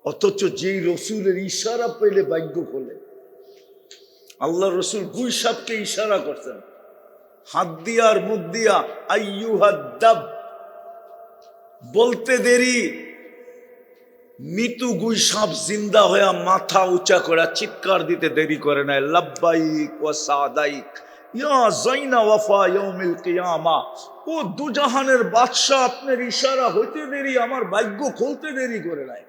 অথচ যেই রসুলের ইশারা পেলে ভাগ্য খোলে। আল্লাহ রসুল গুই সাপকে ইশারা করছেন, হাত দিয়া আর মুখ দিয়া, আইয়ুহাদ্দাব, বলতে দেরি মৃত্যু গুই সাপ জিন্দা হয়ে মাথা উঁচা করে চিৎকার দিতে দেরি করে নাই, লাব্বাইক ওয়া সাদাইক ইয়া যাইনা ওয়াফা ইয়াউমিল কিয়ামা। ও দুজাহানের বাদশা, আপনার ইশারা হইতে দেরি, আমার ভাগ্য খুলতে দেরি করে নাই,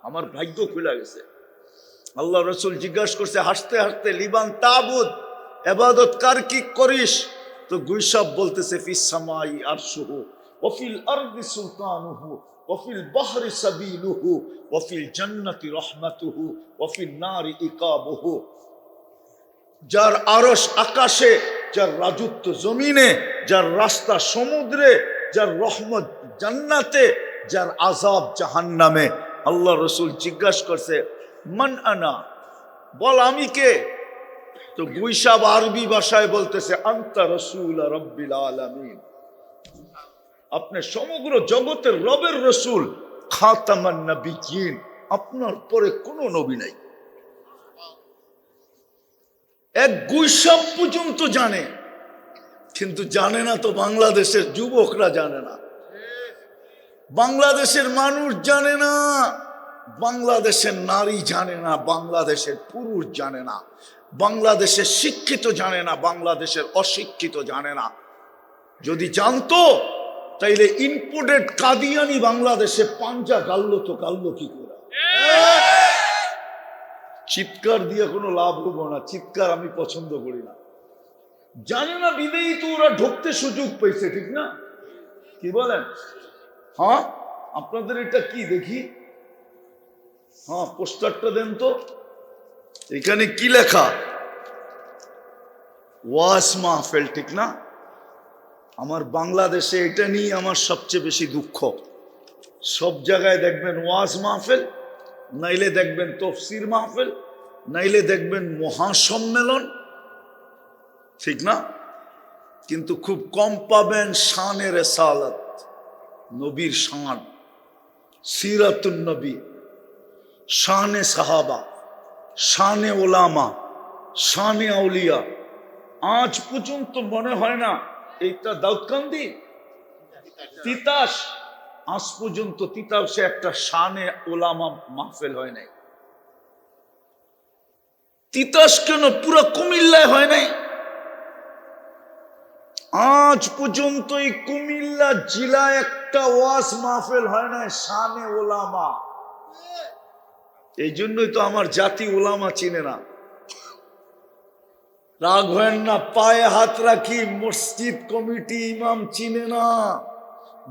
আমার ভাগ্য খুলে গেছে। আল্লাহ রসুল জিজ্ঞাসা করছে হাসতে হাসতে, লিবান তাবুদ, ইবাদত কার কি করিস? তো গুই সাপ বলতেছে, ফিস সামাই আরশুহু ওয়া ফিল আরদি সুলতানুহু ওয়া ফিল বাহরি সাবিলুহু ওয়া ফিল জান্নাতি রাহমাতুহু ওয়া ফিন নারি ইকাবুহু। যার আরশ আকাশে, যার রাজত্ব জমিনে, যার রাস্তা সমুদ্রে, যার রহমত জান্নাতে, যার আযাব জাহান্নামে। আল্লাহ রসুল জিজ্ঞাসা করছে, মান আনা, বল আমি কে? তো গুই সাপ আরবি ভাষায় বলতেছে, আনতা রাসূল রাব্বিল আলামিন, আপনি সমগ্র জগতের রবের রসুল, খাতামান নবিয়্যিন, আপনার পরে কোনো নবী নাই। এক গুই সাপ পর্যন্ত জানে, কিন্তু জানে না তো বাংলাদেশের যুবকরা জানে না, বাংলাদেশের মানুষ জানে না, বাংলাদেশের নারী জানে না, বাংলাদেশের পুরুষ জানে না, বাংলাদেশের শিক্ষিত জানে না, বাংলাদেশের অশিক্ষিত জানে না। যদি জানতো তাইলে ইম্পোর্টেড কাদিয়ানি বাংলাদেশে পাঞ্জা গাল্লো তো গাল্লো কি করে? চিৎকার দিয়ে কোনো লাভ হবো না, চিৎকার আমি পছন্দ করি না। জানে না বিদেয়ী তো ওরা ঢুকতে সুযোগ পেয়েছে, ঠিক না? কি বলেন? হ্যাঁ, আপনাদের এটা কি দেখি? হ্যাঁ, পোস্টারটা দেন তো। এখানে কি লেখা? ওয়াজ মাহফিল, ঠিক না? আমার বাংলাদেশে এটা নিয়ে আমার সবচেয়ে বেশি দুঃখ। সব জায়গায় দেখবেন ওয়াজ মাহফিল, নাইলে দেখবেন তফসির মাহফিল, নাইলে দেখবেন মহাসম্মেলন, ঠিক না? কিন্তু খুব কম পাবেন শানে রিসালাত, নবীর শান, সিরাতুন নবী, শানে সাহাবা, শানে ওলামা, শানে আউলিয়া। আজ পর্যন্ত মনে হয় না এইটা দাউদকান্দি, তিতাস, আজ পর্যন্ত তিতাসে একটা শানে ওলামা মাহফিল হয় নাই। তিতাস কেন, পুরো কুমিল্লায় হয় নাই। আজ পর্যন্ত এই কুমিল্লা জেলায় একটা ওয়াজ মাহফিল হয় নাই শানে ওলামা। এই জন্যই তো আমার জাতি ওলামা চিনে না। রাগ হয় না, পায়ে হাত রাখি, মসজিদ কমিটি ইমাম চিনে না।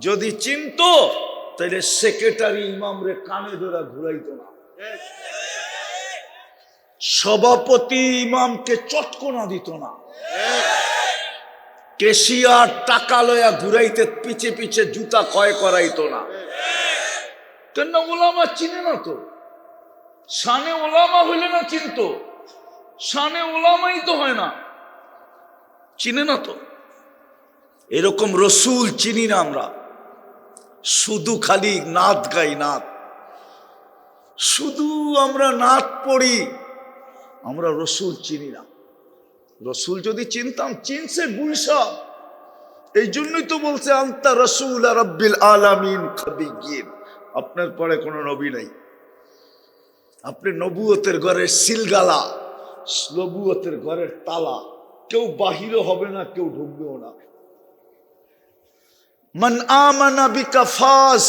যদি চিনতো তাহলে সেক্রেটারি ইমাম রে কানে ধরে ঘুরাইতো না। সভাপতি ইমামকে চটকনা দিত না, কেশিয়ার টাকা লয়া ঘুরাইতে পিছে পিছে জুতা ক্ষয় করাইতো না। কেন? ওলামা চিনে না তো। শানে ওলামা হইলে না চিনতো, শানে ওলামাই তো হয় না, চিনে না তো। এরকম রসুল চিনি না আমরা, শুধু খালি নাত গাই, নাত, শুধু আমরা নাত পড়ি, আমরা রসুল চিনি না। রসুল যদি চিনতাম, চিনছে গুলশা। এই জন্যই তো বলছে আনতা রসুল রাব্বিল আলামিন খাবিগিন, আপনার পরে কোনো নবী নাই। আপনি নবুয়তের ঘরের সিলগালা, নবুয়তের ঘরের তালা, কেউ বাহিরও হবে না, কেউ ঢুকবেও না। মান আমানা বিকা ফাস,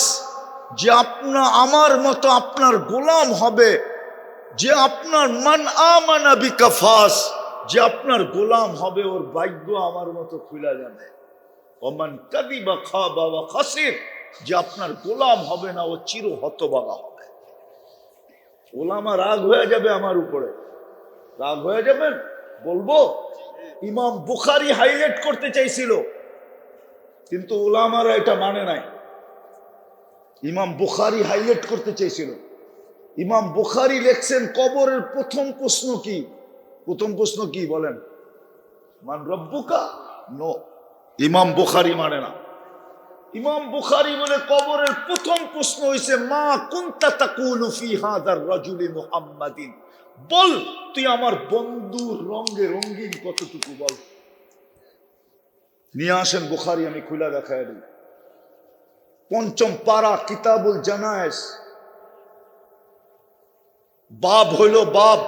যে আপনার আমার মতো আপনার গোলাম হবে, যে আপনার মান আমানা বিকা ফাস, যে আপনার গোলাম হবে, ওর ভাগ্য আমার মতো খুলে যাবে। ওমান কাদিবা খাবা ওয়া খাসির, যে আপনার গোলাম হবে না, ও চির হতভাগা হবে। ওলামা রাগ হয়ে যাবে আমার উপরে, রাগ হয়ে যাবেন বলবো। ইমাম বুখারী হাইলাইট করতে চাইছিল, কিন্তু ওলামারা এটা মানে নাই। ইমাম বুখারী হাইলাইট করতে চেয়েছিল। ইমাম বুখারী লেখছেন কবরের প্রথম প্রশ্ন কি? প্রথম প্রশ্ন কি বলেন? মান রব্বুকা? নো, ইমাম বুখারী মানে না। ইমাম বুখারী বলে কবরের প্রথম প্রশ্ন হইছে মা কুনতা তাকুলু ফি হাযার রাজুলি মুহাম্মাদিন, বল তুই আমার বন্ধুর রঙে রঙিন কতটুকু, বল। নিয়ে আসেন বুখারী, আমি খুলে দেখায় দিই। পঞ্চম পারা, কিতাবুল জানায়েজ, বাব হইল বাব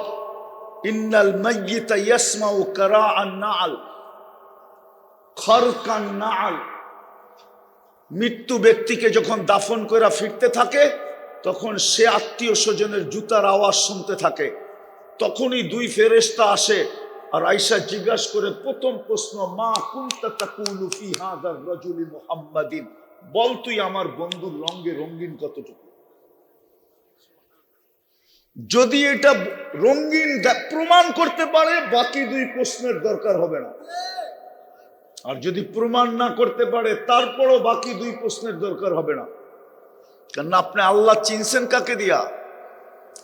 ইন্নাল মাইয়িতা ইয়াসমাউ কারাআন নাআল খারকান নাআল। মৃত্যু ব্যক্তিকে যখন দাফন করে ফিরতে থাকে, তখন সে আত্মীয় স্বজনের জুতার আওয়াজ শুনতে থাকে। তখনই দুই ফেরেশতা আসে আর আয়েশা জিজ্ঞাসা করে, প্রথম প্রশ্ন মা কুনতা তাকুলু ফি হাযার রাজুলি মুহাম্মাদিন, বল তুই আমার বন্ধুর রঙে রঙিন কতটুকু। যদি এটা রঙিন প্রমাণ করতে পারে, বাকি দুই প্রশ্নের দরকার হবে না। আর যদি প্রমাণ না করতে পারে, তারপরও বাকি দুই প্রশ্নের দরকার হবে না। কেন? আপনি আল্লাহ চিনছেন কাকে দিয়া?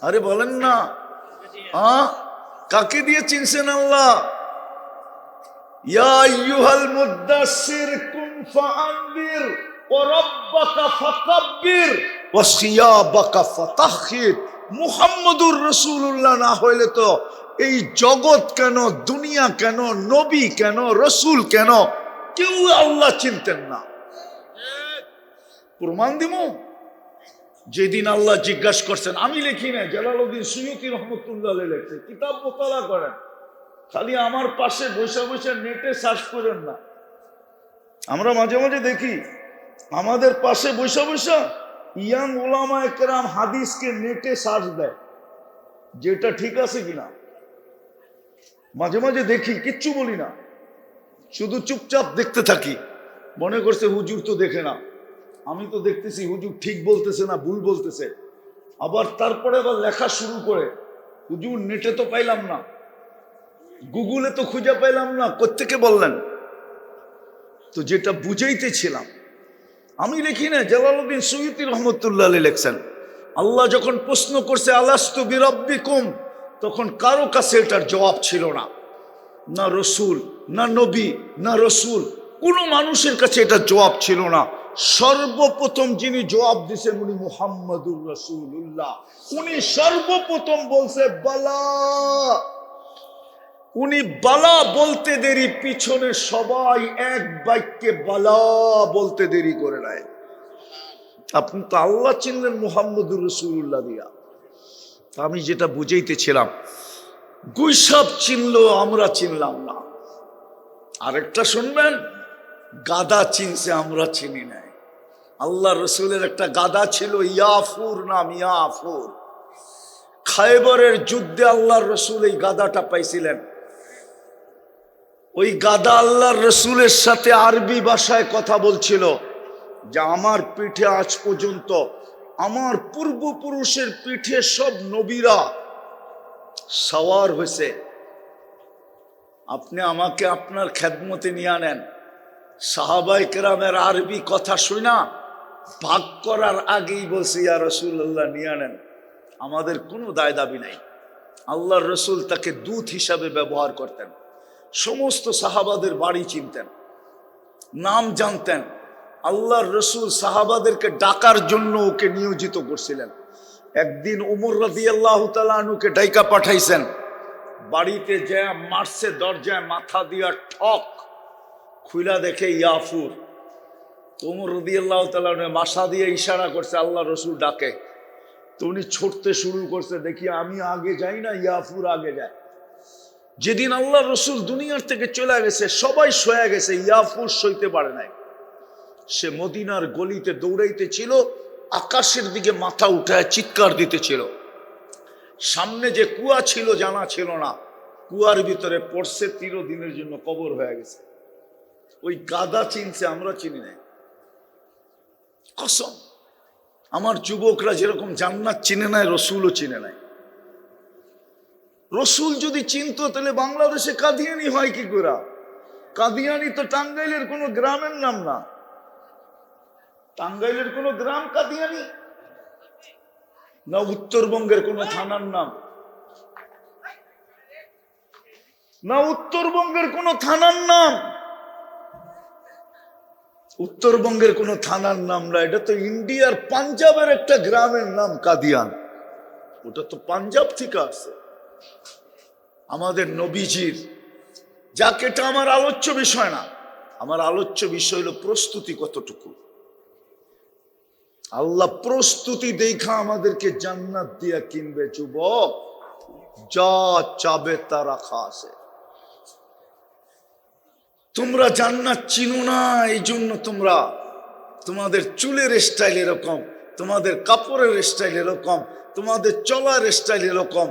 আরে বলেন না, কাকে দিয়ে চিনছেন আল্লাহ? ইয়া আইয়ুহাল মুদ্দাসসির কুম ফাআনযির ওয়া রাব্বাকা ফাকাব্বির ওয়া সিয়াবাকা ফাতাহহির। মুহাম্মদুর রাসূলুল্লাহ না হইলে তো এই জগৎ কেন, দুনিয়া কেন, নবী কেন, রসুল কেন, কেউ আল্লাহ চিনতেন না। প্রমাণ দিব। যেদিন আল্লাহ জিজ্ঞাসা করছেন, আমি লিখি না, জালালউদ্দিন সুয়ুতী রহমতুল্লাহ লেখছে, কিতাব মোতালা করেন, খালি আমার পাশে বসে বসে নেটে সার্চ করেন না। আমরা মাঝে মাঝে দেখি আমাদের পাশে বসে বসে ইয়াং ওলামায়ে কেরাম হাদিসকে নেটে সার্চ দেয়, যেটা ঠিক আছে কিনা। মাঝে মাঝে দেখি, কিচ্ছু বলি না, শুধু চুপচাপ দেখতে থাকি। মনে করছে হুজুর তো দেখে না, আমি তো দেখতেছি হুজুর ঠিক বলতেছে না ভুল বলতেছে। আবার তারপরে আবার লেখা শুরু করে, হুজুর নেটে তো পাইলাম না, গুগলে তো খুঁজে পাইলাম না, কোত্থেকে বললেন? তো যেটা বুঝাইতেছিলাম, আমি লিখি না, জালালউদ্দিন সুয়ুতী রহমতুল্লাহ আলাইহি লেখছেন, আল্লাহ যখন প্রশ্ন করছে আলাস্তু বিরাব্বিকুম, তখন কারো কাছে এটার জবাব ছিল না, না রসুল, না নবী, না রসুল, কোনো মানুষের কাছে এটার জবাব ছিল না। সর্বপ্রথম যিনি জবাব দিয়েছেন উনি মুহাম্মাদুর রাসূলুল্লাহ। উনি সর্বপ্রথম বলছে বালা। উনি বালা বলতে দেরি, পিছনে সবাই এক বাক্যে বালা বলতে দেরি করে নাই। আপনি তো আল্লাহ চিনলেন মুহাম্মাদুর রাসূলুল্লাহ দিয়া। আমি যেটা বুঝাইতেছিলাম, গুইসাব চিনলো, আমরা চিনলাম না। আরেকটা শুনবেন, গাদা চিনছে, আমরা চিনি নাই। আল্লাহ রসুলের একটা গাদা ছিল, ইয়াফুর নাম, ইয়াফুর। খায়বরের যুদ্ধে আল্লাহর রসুল এই গাদাটা পাইছিলেন। ওই গাদা আল্লাহর রসুলের সাথে আরবি ভাষায় কথা বলছিল, যে আমার পিঠে আজ পর্যন্ত আমার পূর্বপুরুষের পিঠে সব নবীরা সওয়ার হয়েছে, আপনি আমাকে আপনার খেদমতে নিয়ে আনেন। সাহাবায়ে কেরামের আরবি কথা শুনা ভাগ করার আগেই বলছে, ইয়া রাসূলুল্লাহ নিয়ে আনেন, আমাদের কোনো দায় দাবি নাই। আল্লাহর রসুল তাকে দূত হিসাবে ব্যবহার করতেন। সমস্ত সাহাবাদের বাড়ি চিনতেন, নাম জানতেন। আল্লাহর রসুল সাহাবাদেরকে ডাকার জন্য ওকে নিয়োজিত করছিলেন। একদিন ওমর রাদিয়াল্লাহু তাআলা আনহুকে ডাইকা পাঠাইছেন, বাড়িতে যা মারছে, দরজায় মাথা দিয়া ঠক খুইলা দেখে ইয়াফুর। ওমর রাদিয়াল্লাহু তাআলা মাথা দিয়ে ইশারা করছে আল্লাহ রসুল ডাকে, তো উনি ছুটতে শুরু করছে, দেখি আমি আগে যাই না, ইয়াফুর আগে যায়। যেদিন আল্লাহ রসুল দুনিয়ার থেকে চলে গেছে, সবাই শোয়া গেছে, ইয়াফুর সইতে পারে নাই। সে মদিনার গলিতে দৌড়াইতে ছিল, আকাশের দিকে মাথা উঠায় চিৎকার দিতেছিল। সামনে যে কুয়া ছিল জানা ছিল না, কুয়ার ভিতরে পড়ছে, 13 দিনের জন্য কবর হয়ে গেছে। ওই গাদা চিনছে, আমরা চিনি নাই। কসম, আমার যুবকরা যেরকম জান্নাত চিনে নাই, রসুলও চিনে নাই। রসুল যদি চিনতো তাহলে বাংলাদেশে কাদিয়ানি হয় কি করে? কাদিয়ানি তো টাঙ্গাইলের কোনো গ্রামের নাম না। টাঙ্গাইলের কোনো গ্রাম কাদিয়ানি না, উত্তরবঙ্গের কোনো থানার নাম না, উত্তরবঙ্গের কোনো থানার নাম, উত্তরবঙ্গের কোনো থানার নাম না। এটা তো ইন্ডিয়ার পাঞ্জাবের একটা গ্রামের নাম কাদিয়ান। ওটা তো পাঞ্জাব থেকে আসছে। আমাদের নবীজির, যাকে এটা আমার আলোচ্য বিষয় না, আমার আলোচ্য বিষয় হলো প্রস্তুতি কতটুকু। আল্লাহ প্রস্তুতি দেখা আমাদেরকে জান্নাত দিয়া কিনবে। যুবক, যা চাবে তা রাখা আছে। তোমরা জান্নাত চিনো না, এই জন্য তোমরা, তোমাদের চুলের স্টাইল এরকম, তোমাদের কাপড়ের স্টাইল এরকম, তোমাদের চলার স্টাইল এরকম।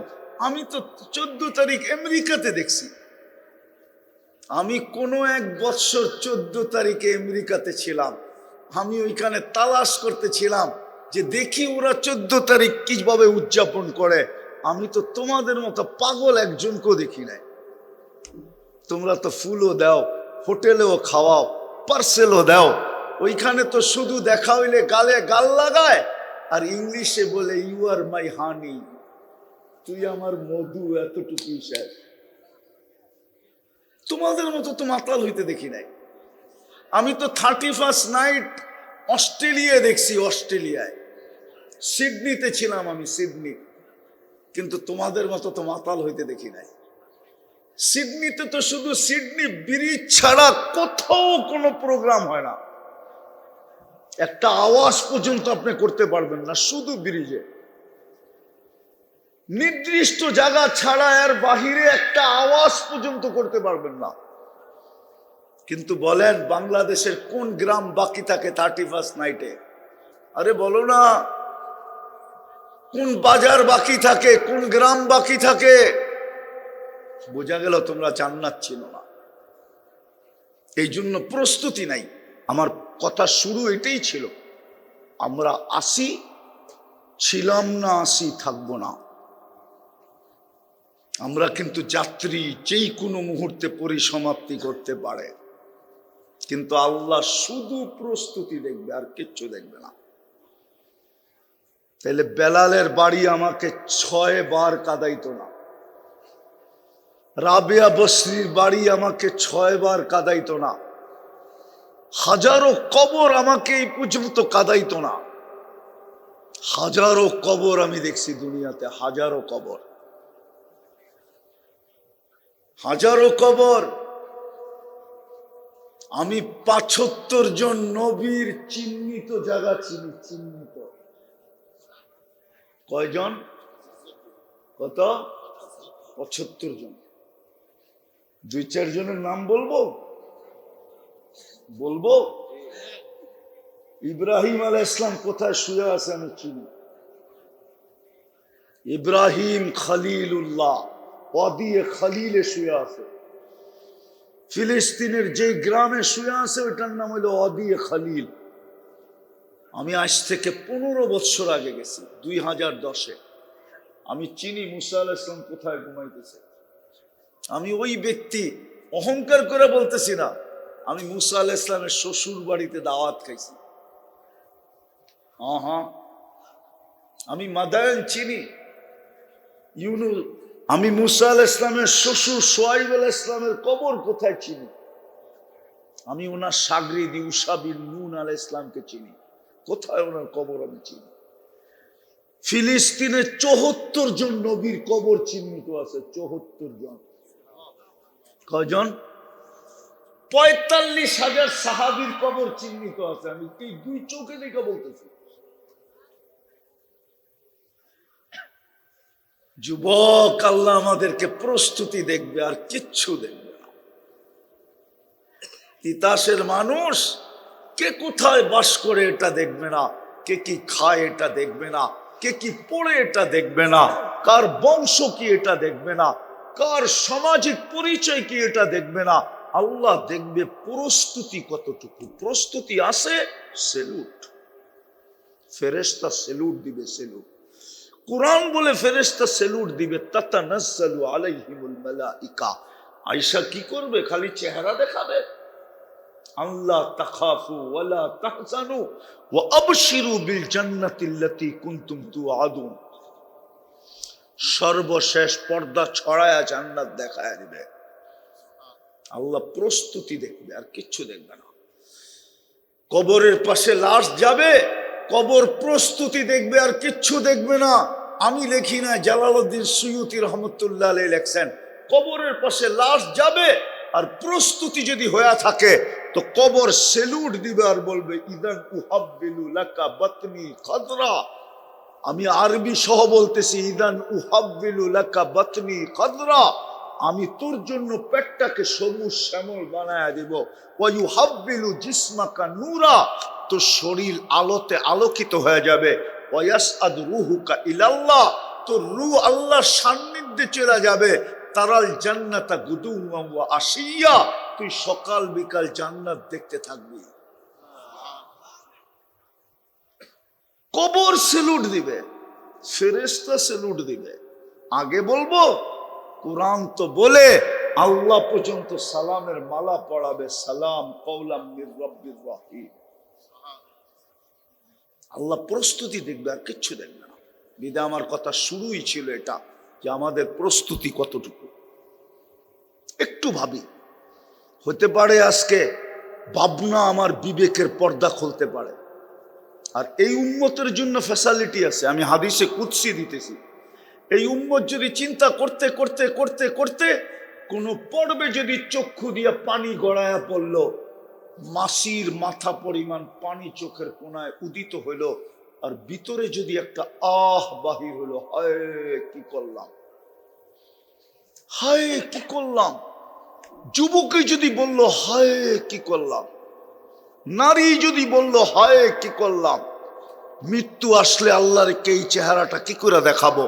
আমি তো 14 তারিখ আমেরিকাতে দেখছি। আমি কোনো এক বৎসর 14 তারিখে আমেরিকাতে ছিলাম। আমি ওইখানে তালাশ করতেছিলাম যে দেখি ওরা 14 তারিখ কিভাবে উদযাপন করে। আমি তো তোমাদের মতো পাগল একজনকেও দেখি নাই। তোমরা তো ফুলও দাও, হোটেলেও খাওয়াও, পার্সেলও দাও। ওইখানে তো শুধু দেখা হইলে গালে গাল লাগায় আর ইংলিশে বলে ইউ আর মাই হানি, তুই আমার মধু, এতটুকুই শেষ। তোমাদের মতো তো মাতাল হইতে দেখি নাই। আমি তো 31st নাইট অস্ট্রেলিয়ায় দেখছি, অস্ট্রেলিয়ায় সিডনিতে ছিলাম আমি, সিডনি। কিন্তু তোমাদের মতো তো মাতাল হইতে দেখি নাই। সিডনিতে তো শুধু সিডনি ব্রিজ ছাড়া কোথাও কোনো প্রোগ্রাম হয় না। একটা আওয়াজ পর্যন্ত আপনি করতে পারবেন না, শুধু ব্রিজে। নির্দিষ্ট জায়গা ছাড়া এর বাহিরে একটা আওয়াজ পর্যন্ত করতে পারবেন না। কিন্তু বলেন বাংলাদেশের কোন গ্রাম বাকি থাকে 31st নাইটে? আরে বলো না, কোন বাজার বাকি থাকে, কোন গ্রাম বাকি থাকে? বোঝা গেল তোমরা জান্নাত চিনো না। এই জন্য প্রস্তুতি নাই। আমার কথা শুরু এটাই ছিল, আমরা আসি, ছিলাম না, আসি, থাকবো না। আমরা কিন্তু যাত্রী, যেই কোনো মুহূর্তে পরিসমাপ্তি করতে পারে। কিন্তু আল্লাহ শুধু প্রস্তুতি দেখবে, আর কিচ্ছু দেখবে না। তাহলে বেলালের বাড়ি আমাকে 6 বার কাদাইতো না, রাবেয়া বসরির বাড়ি আমাকে 6 বার কাদাইতো না, হাজারো কবর আমাকে এই পর্যন্ত কাদাইতো না। হাজারো কবর আমি দেখছি দুনিয়াতে, হাজারো কবর, হাজারো কবর। আমি 75 জন নবীর চিহ্নিত জায়গা চিনি, চিহ্নিত। কয়জন? কত? 75 জন। 2-4 জনের নাম বলবো? বলবো? ইব্রাহিম আলাইহিস সালাম কোথায় শুয়ে আছে আমি চিনি। ইব্রাহিম খলিলুল্লাহ ওয়াদিয়ে খলিলে শুয়ে আছে। ফিলিস্তিনের যে গ্রামে শুয়ে আছে ওইটার নাম হলো ওয়াদিয়ে খলিল। আমি আজ থেকে 15 বছর আগে গেছি, 2010-এ। আমি চিনি মুসা আলাইহিস সালাম কোথায় ঘুমাইতেছে। আমি ওই ব্যক্তি, অহংকার করে বলতেছি না, আমি মুসা আলাইহিস সালামের শ্বশুর বাড়িতে দাওয়াত খাইছি। আমি মাদায়ান চিনি, ইউনুস। আমি মুসা আলাইহিস সালামের শ্বশুর শুআয়ব আলাইহিস সালামের কবর কোথায় চিনি। আমি ওনার শাগরিদ ইউশা বিন নুন আলাইহিস সালামকে চিনি, কোথায় ওনার কবর আমি চিনি। ফিলিস্তিনে 74 জন নবীর কবর চিহ্নিত আছে, 74 জন। কয়জন? 45,000 সাহাবীর কবর চিহ্নিত আছে। আমি এই 2 চোখে দেখে বলতেছি। যুবক, আল্লাহ আমাদেরকে প্রস্তুতি দেখবে, আর কিচ্ছু দেখবে না। তিতাসের মানুষ কে কোথায় বাস করে এটা দেখবে না, কে কি খায় এটা দেখবে না, কে কি পড়ে এটা দেখবে না, কার বংশ কি এটা দেখবে না, কার সামাজিক পরিচয় কি এটা দেখবে না। আল্লাহ দেখবে প্রস্তুতি কতটুকু। প্রস্তুতি আছে, সেলুট। ফেরেশতা সেলুট দিবে, সেলুট। কুরআন বলে ফেরেশতা সেলুট দিবে। তাতানাজ্জালু আলাইহিমুল মালাইকা। আয়েশা কি করবে? খালি চেহারা দেখাবে। আল্লাহ তাখাফু ওয়ালা তাহজানু ওয়া আবশিরু বিল জান্নাতিল্লাতী কুনতুম তুআদুন। সর্বশেষ পর্দা ছড়ায়া জান্নাত দেখায় দিবে। আল্লাহ প্রস্তুতি দেখবে, আর কিচ্ছু দেখবে না। কবরের পাশে লাশ যাবে, কবর প্রস্তুতি দেখবে, আর কিচ্ছু দেখবে না। আমি লিখি না, জালালউদ্দিন সুয়ুতী রহমতুল্লাহ আলাইহি লেখছেন, কবরের পাশে লাশ যাবে আর প্রস্তুতি যদি হয়ে থাকে তো কবর সেলুট দিবে আর বলবে, ইদান উহাব্বিলু লাকা বাতনি খাদরা। আমি আরবি সহ বলতেছি, ইদান উহাব্বিলু লাকা বাতনি খাদরা। আমি তোর জন্য পেটটাকে সবুজ শ্যামল বানায়া দিব। ওয়া ইউহাব্বিলু জিসমাকা নূরা। তোর শরীর আলোতে আলোকিত হয়ে যাবে। ওয়া ইয়াসআদ রূহুকা ইলাল্লাহ। তোর রূহ আল্লাহর সান্নিধ্যে চলে যাবে। তারাল জান্নাতা গুদুওয়া ওয়া আশিয়া। তুই সকাল বিকাল জান্নাত দেখতে থাকবি। কবর সেলুট দিবে, ফেরেশতা সেলুট দিবে। আগে বলবো, কুরআন তো বলে আল্লাহ পর্যন্ত সালামের মালা পড়াবে, সালাম কওলাম মির রাব্বির রহিম। আল্লাহ প্রস্তুতি দেখবে, আর কিচ্ছু দেখবে না। বিদা আমার কথা শুরুই ছিল এটা, যে আমাদের প্রস্তুতি কতটুকু। একটু ভাবি, হতে পারে আজকে ভাবনা আমার বিবেকের পর্দা খুলতে পারে। আর এই উম্মতের জন্য ফ্যাসিলিটি আছে। আমি হাদিসে কুদসি দিতেছি, এই উম্মত যদি চিন্তা করতে করতে করতে করতে কোনো পর্বে যদি চক্ষু দিয়ে পানি গড়ায়া পড়ল, মাসির মাথা পরিমাণ পানি চোখের কোনায় উদিত হইল, আর ভিতরে যদি একটা আহ বাহির হলো, হায় কি করলাম, হায় কি করলাম। যুবকে যদি বলল হায় কি করলাম, নারী যদি বলল হায় কি করলাম। মৃত্যু আসলে আল্লাহর এই চেহারাটা কি করে দেখাবো।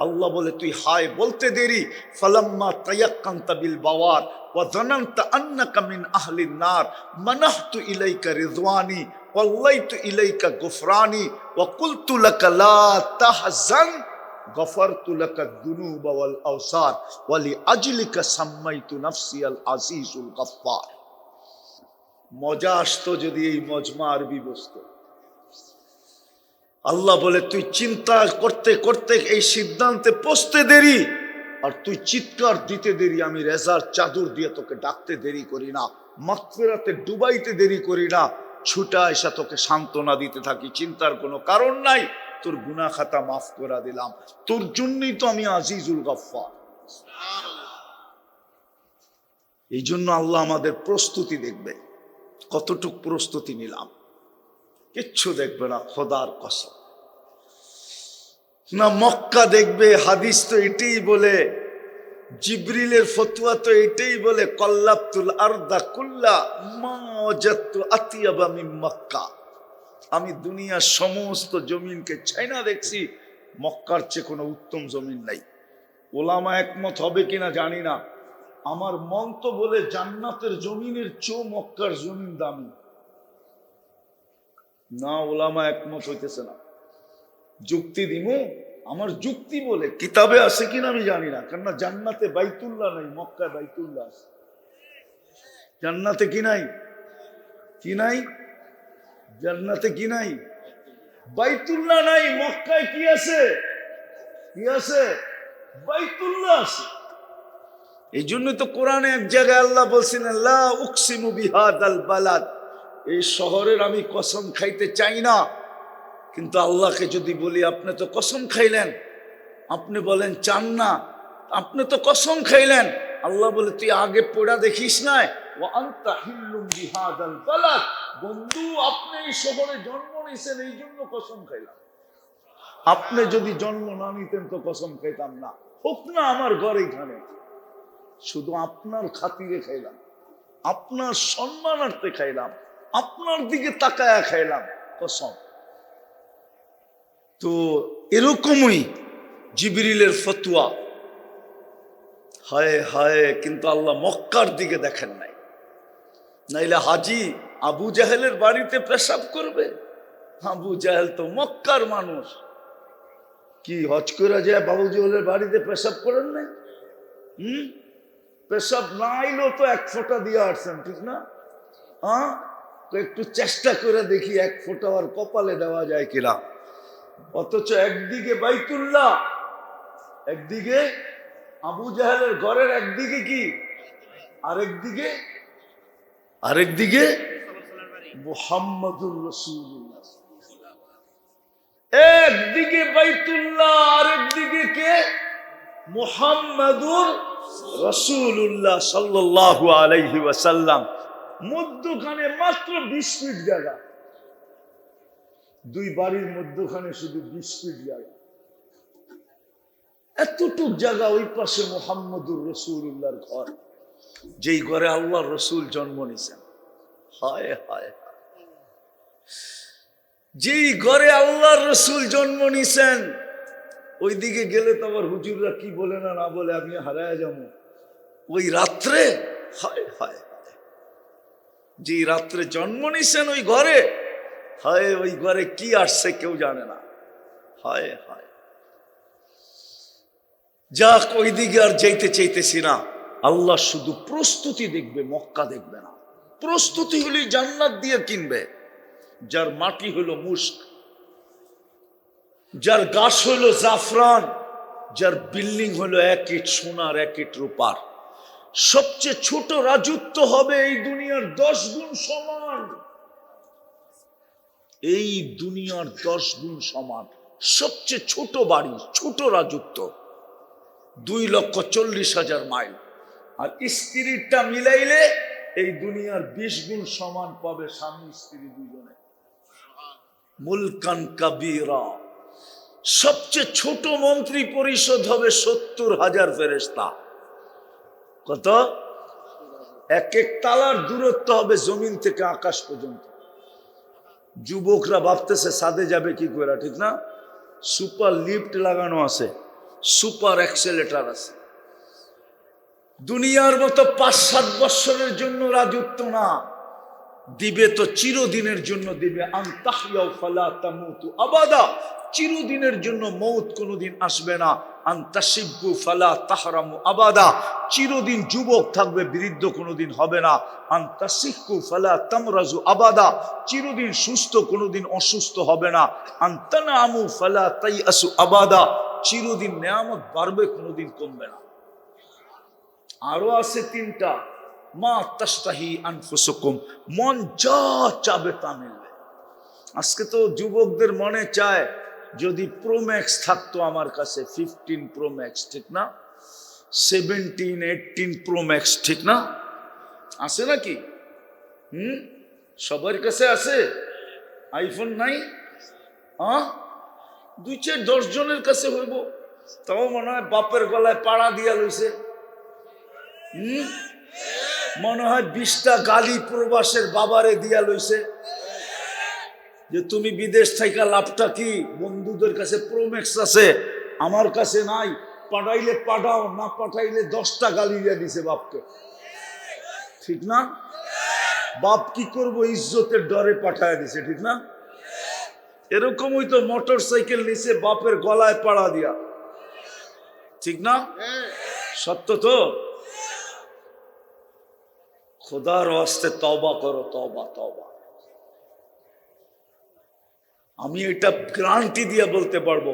আল্লাহ বলে, তুই হায় বলতে দেরি। ফালাম্মা তায়াক্কানতা বিল বাওয়ার ওয়া যানানতা আন্নাকা মিন আহলিন নার মানাহতু ইলাইকা রিদওয়ানি ওয়াল্লাইতু ইলাইকা গুফরানি ওয়া কুলতু লাকা লা তাহজান গফারতু লাকা যুনুবা ওয়াল আওসার ওয়া লিআজলিকা সাম্মাইতু নাফসি আল আজিজুল গফফার। মজা আসতো যদি এই মজমা আরবি বসতো। আল্লাহ বলে, তুই চিন্তা করতে করতে এই সিদ্ধান্তে পৌঁছতে দেরি, আর তুই চিৎকার দিতে দেরি। আমি রেজার চাদর দিয়ে তোকে ডাকতে দেরি করি না, মাগফিরাতে ডুবাইতে দেরি করি না, ছুটা এসে তোকে সান্ত্বনা দিতে থাকি। চিন্তার কোনো কারণ নাই, তোর গুনাহ খাতা মাফ করে দিলাম। তোর জন্যই তো আমি আজিজুল গফফার। এই জন্য আল্লাহ আমাদের প্রস্তুতি দেখবে, কতটুক প্রস্তুতি নিলাম। কিচ্ছু দেখবে না, খোদার কসম। না মক্কা দেখবে, হাদিস তো এটাই বলে, জিবরিলের ফতোয়া তো এটাই বলে, কল্লাবতুল আরদা কুল্লা মা ওয়াজাদতু আতিয়াবা মিন মক্কা। আমি দুনিয়ার সমস্ত জমিনকে ছাইনা দেখছি, মক্কার চেয়ে কোনো উত্তম জমিন নাই। ওলামা একমত হবে কিনা জানি না, আমার মন তো বলে জান্নাতের জমিনের চেয়েও মক্কার জমিন দামি। না, ওলামা একমত হইতেছে না। যুক্তি দিমু, আমার যুক্তি বলে কিতাবে আছে কিনা আমি জানি না, কেননা জান্নাতে বাইতুল্লাহ নাই, মক্কায় বাইতুল্লাহ আছে। জান্নাতে কি নাই? কি নাই? জান্নাতে কি নাই? বাইতুল্লাহ নাই। মক্কায় কি আছে? কি আছে? বাইতুল্লাহ আছে। এই জন্য তো কোরআনে এক জায়গায় আল্লাহ বলছেন, লা উকসিমু বিহাদাল বালাদ, এই শহরের আমি কসম খাইতে চাই না। কিন্তু আল্লাহকে যদি বলি আপনি তো কসম খাইলেন, আপনি বলেন চান না, আপনি তো কসম খাইলেন, আল্লাহ বলে তুই আগে পড়া দেখিস না, ওয়া আনতা হিল্লুম বিহাদাল বালাদ, বন্ধু আপনি এই শহরে জন্ম নিয়েছেন এই জন্য কসম খাইলাম। আপনি যদি জন্ম না নিতেন তো কসম খাইতাম না, হোক না আমার ঘর এখানে, শুধু আপনার খাতিরে খাইলাম, আপনার সম্মানার্থে খাইলাম, আপনার দিকে তাকায়া খাইলাম কসম। তো এরকমই জিবরিলের ফতোয়া। হায় হায়, কিন্তু আল্লাহ মক্কার দিকে দেখেন নাই, নাইলে হাজি আবু জাহেলের বাড়িতে পেশাব করবে? আবু জাহেল তো মক্কার মানুষ, কি হজ করে যায় বাবু জাহেলের বাড়িতে পেশাব করেন নাই? পেশাব না আইলেও তো এক ফোঁটা দিয়ে আসছেন, ঠিক না? হ্যাঁ, তো একটু চেষ্টা করে দেখি এক ফোঁটা আর কপালে দেওয়া যায় কিনা। অথচ একদিকে বাইতুল্লাহ, একদিকে আবু জাহেলের ঘরের, একদিকে কি, আরেকদিকে মুহাম্মাদুর রাসূলুল্লাহ। একদিকে বাইতুল্লাহ, আরেকদিকে কে? মুহাম্মাদুর রাসূলুল্লাহ সাল্লাল্লাহু আলাইহি ওয়াসাল্লাম। মধ্যখানে মাত্র 20 ফিট জায়গা, দুই বাড়ির মধ্যখানে শুধু 20 ফিট জায়গা। এতটুক জায়গা, ওই পাশে মুহাম্মাদুর রাসূলুল্লাহর ঘর, যেই ঘরে আল্লাহর রাসূল জন্ম নিয়েছেন। হায় হায়, যেই ঘরে আল্লাহর রাসূল জন্ম নিয়েছেন, ওইদিকে গেলে তো আবার হুজুররা কি বলে না না বলে আমি হারায় যাবো। ওই রাত্রে, হায় হায়, যেই রাত্রে জন্ম নিয়েছেন ওই ঘরে, হায় ওই ঘরে কি আসছে কেউ জানে না। হায় হায়, যাক ওইদিকে আর যাইতে চাইতেছি না। আল্লাহ শুধু প্রস্তুতি দেখবে, মক্কা দেখবে না। প্রস্তুতি হলে জান্নাত দিয়ে কিনবে। যার মাটি হলো মুস্ক, যার গাছ হলো জাফরান, যার বিল্ডিং হলো 1 ইট সোনার 1 ইট রূপার। সবচেয়ে ছোট রাজত্ব হবে এই দুনিয়ার 10 গুণ সমান, এই দুনিয়ার 10 গুণ সমান। সবচেয়ে ছোট বাড়ি, ছোট রাজত্ব 2,40,000 মাইল। আর স্ত্রীটা মিলাইলে এই দুনিয়ার 20 গুণ সমান পাবে স্বামী স্ত্রী দুজনে। মুলকান কাবীরা। সবচেয়ে ছোট মন্ত্রী পরিষদ হবে 70,000 ফেরেশতা। কত? এক এক তালার দূরত্ব হবে জমিন থেকে আকাশ পর্যন্ত। যুবকরা ভাবতেছে ছাদে যাবে কি করে, ঠিক না? সুপার লিফট লাগানো আছে, সুপার অ্যাক্সেলেটার আছে। দুনিয়ার মতো 5-7 বছরের জন্য রাজত্ব না, দিবে তো চিরদিনের জন্য দিবে। আনতাহিয়াও ফালা তামুতু আবাদা, চিরদিনের জন্য মৌত কোনোদিন আসবে না। আনতাশিব্বু ফালা তাহরামু আবাদা, চিরদিন যুবক থাকবে, বৃদ্ধ কোনোদিন হবে না। আনতাসিহ্হু ফালা তামরাজু আবাদা, চিরদিন সুস্থ, কোনোদিন অসুস্থ হবে না। আনতানামু ফালা তাইয়াসু আবাদা, চিরদিন নেয়ামত বাড়বে, কোনোদিন কমবে না। আরো আছে 3টা, মা তাশতাহি আনফুসুকুম, মন যা চাবে তা মিলবে। আজকে তো যুবকদের মনে চায় যদি প্রো ম্যাক্স থাকতো আমার কাছে, 15 প্রো ম্যাক্স, ঠিক না? 17, 18 প্রো ম্যাক্স, ঠিক না? আছে নাকি? সবার কাছে আছে? আইফোন নাই? 2-4-10 জনের কাছে হইব, তাও মনে হয় বাপের গলায় পাড়া দিয়া লইছে। মনে হয় 20টা গালি প্রবাসের বাবারে দিয়া লইছে, যে তুমি বিদেশ থেকে লাভটা কি? বন্ধুদের কাছে প্রোম্যাক্স আছে, আমার কাছে নাই, পাঠাইলে পাঠাও, না পাঠাইলে 10টা গালি দিয়ে দিছে বাপকে, ঠিক না? বাপ কি করবো, ইজ্জতের ডরে পাঠায় দিছে, ঠিক না? এরকমই তো মোটর সাইকেল নিচে বাপের গলায় পাড়া দিয়া, ঠিক না? সত্য তো? খোদার ওয়াস্তে তওবা করো, তওবা তওবা। আমি এটা গ্যারান্টি দিয়ে বলতে পারবো,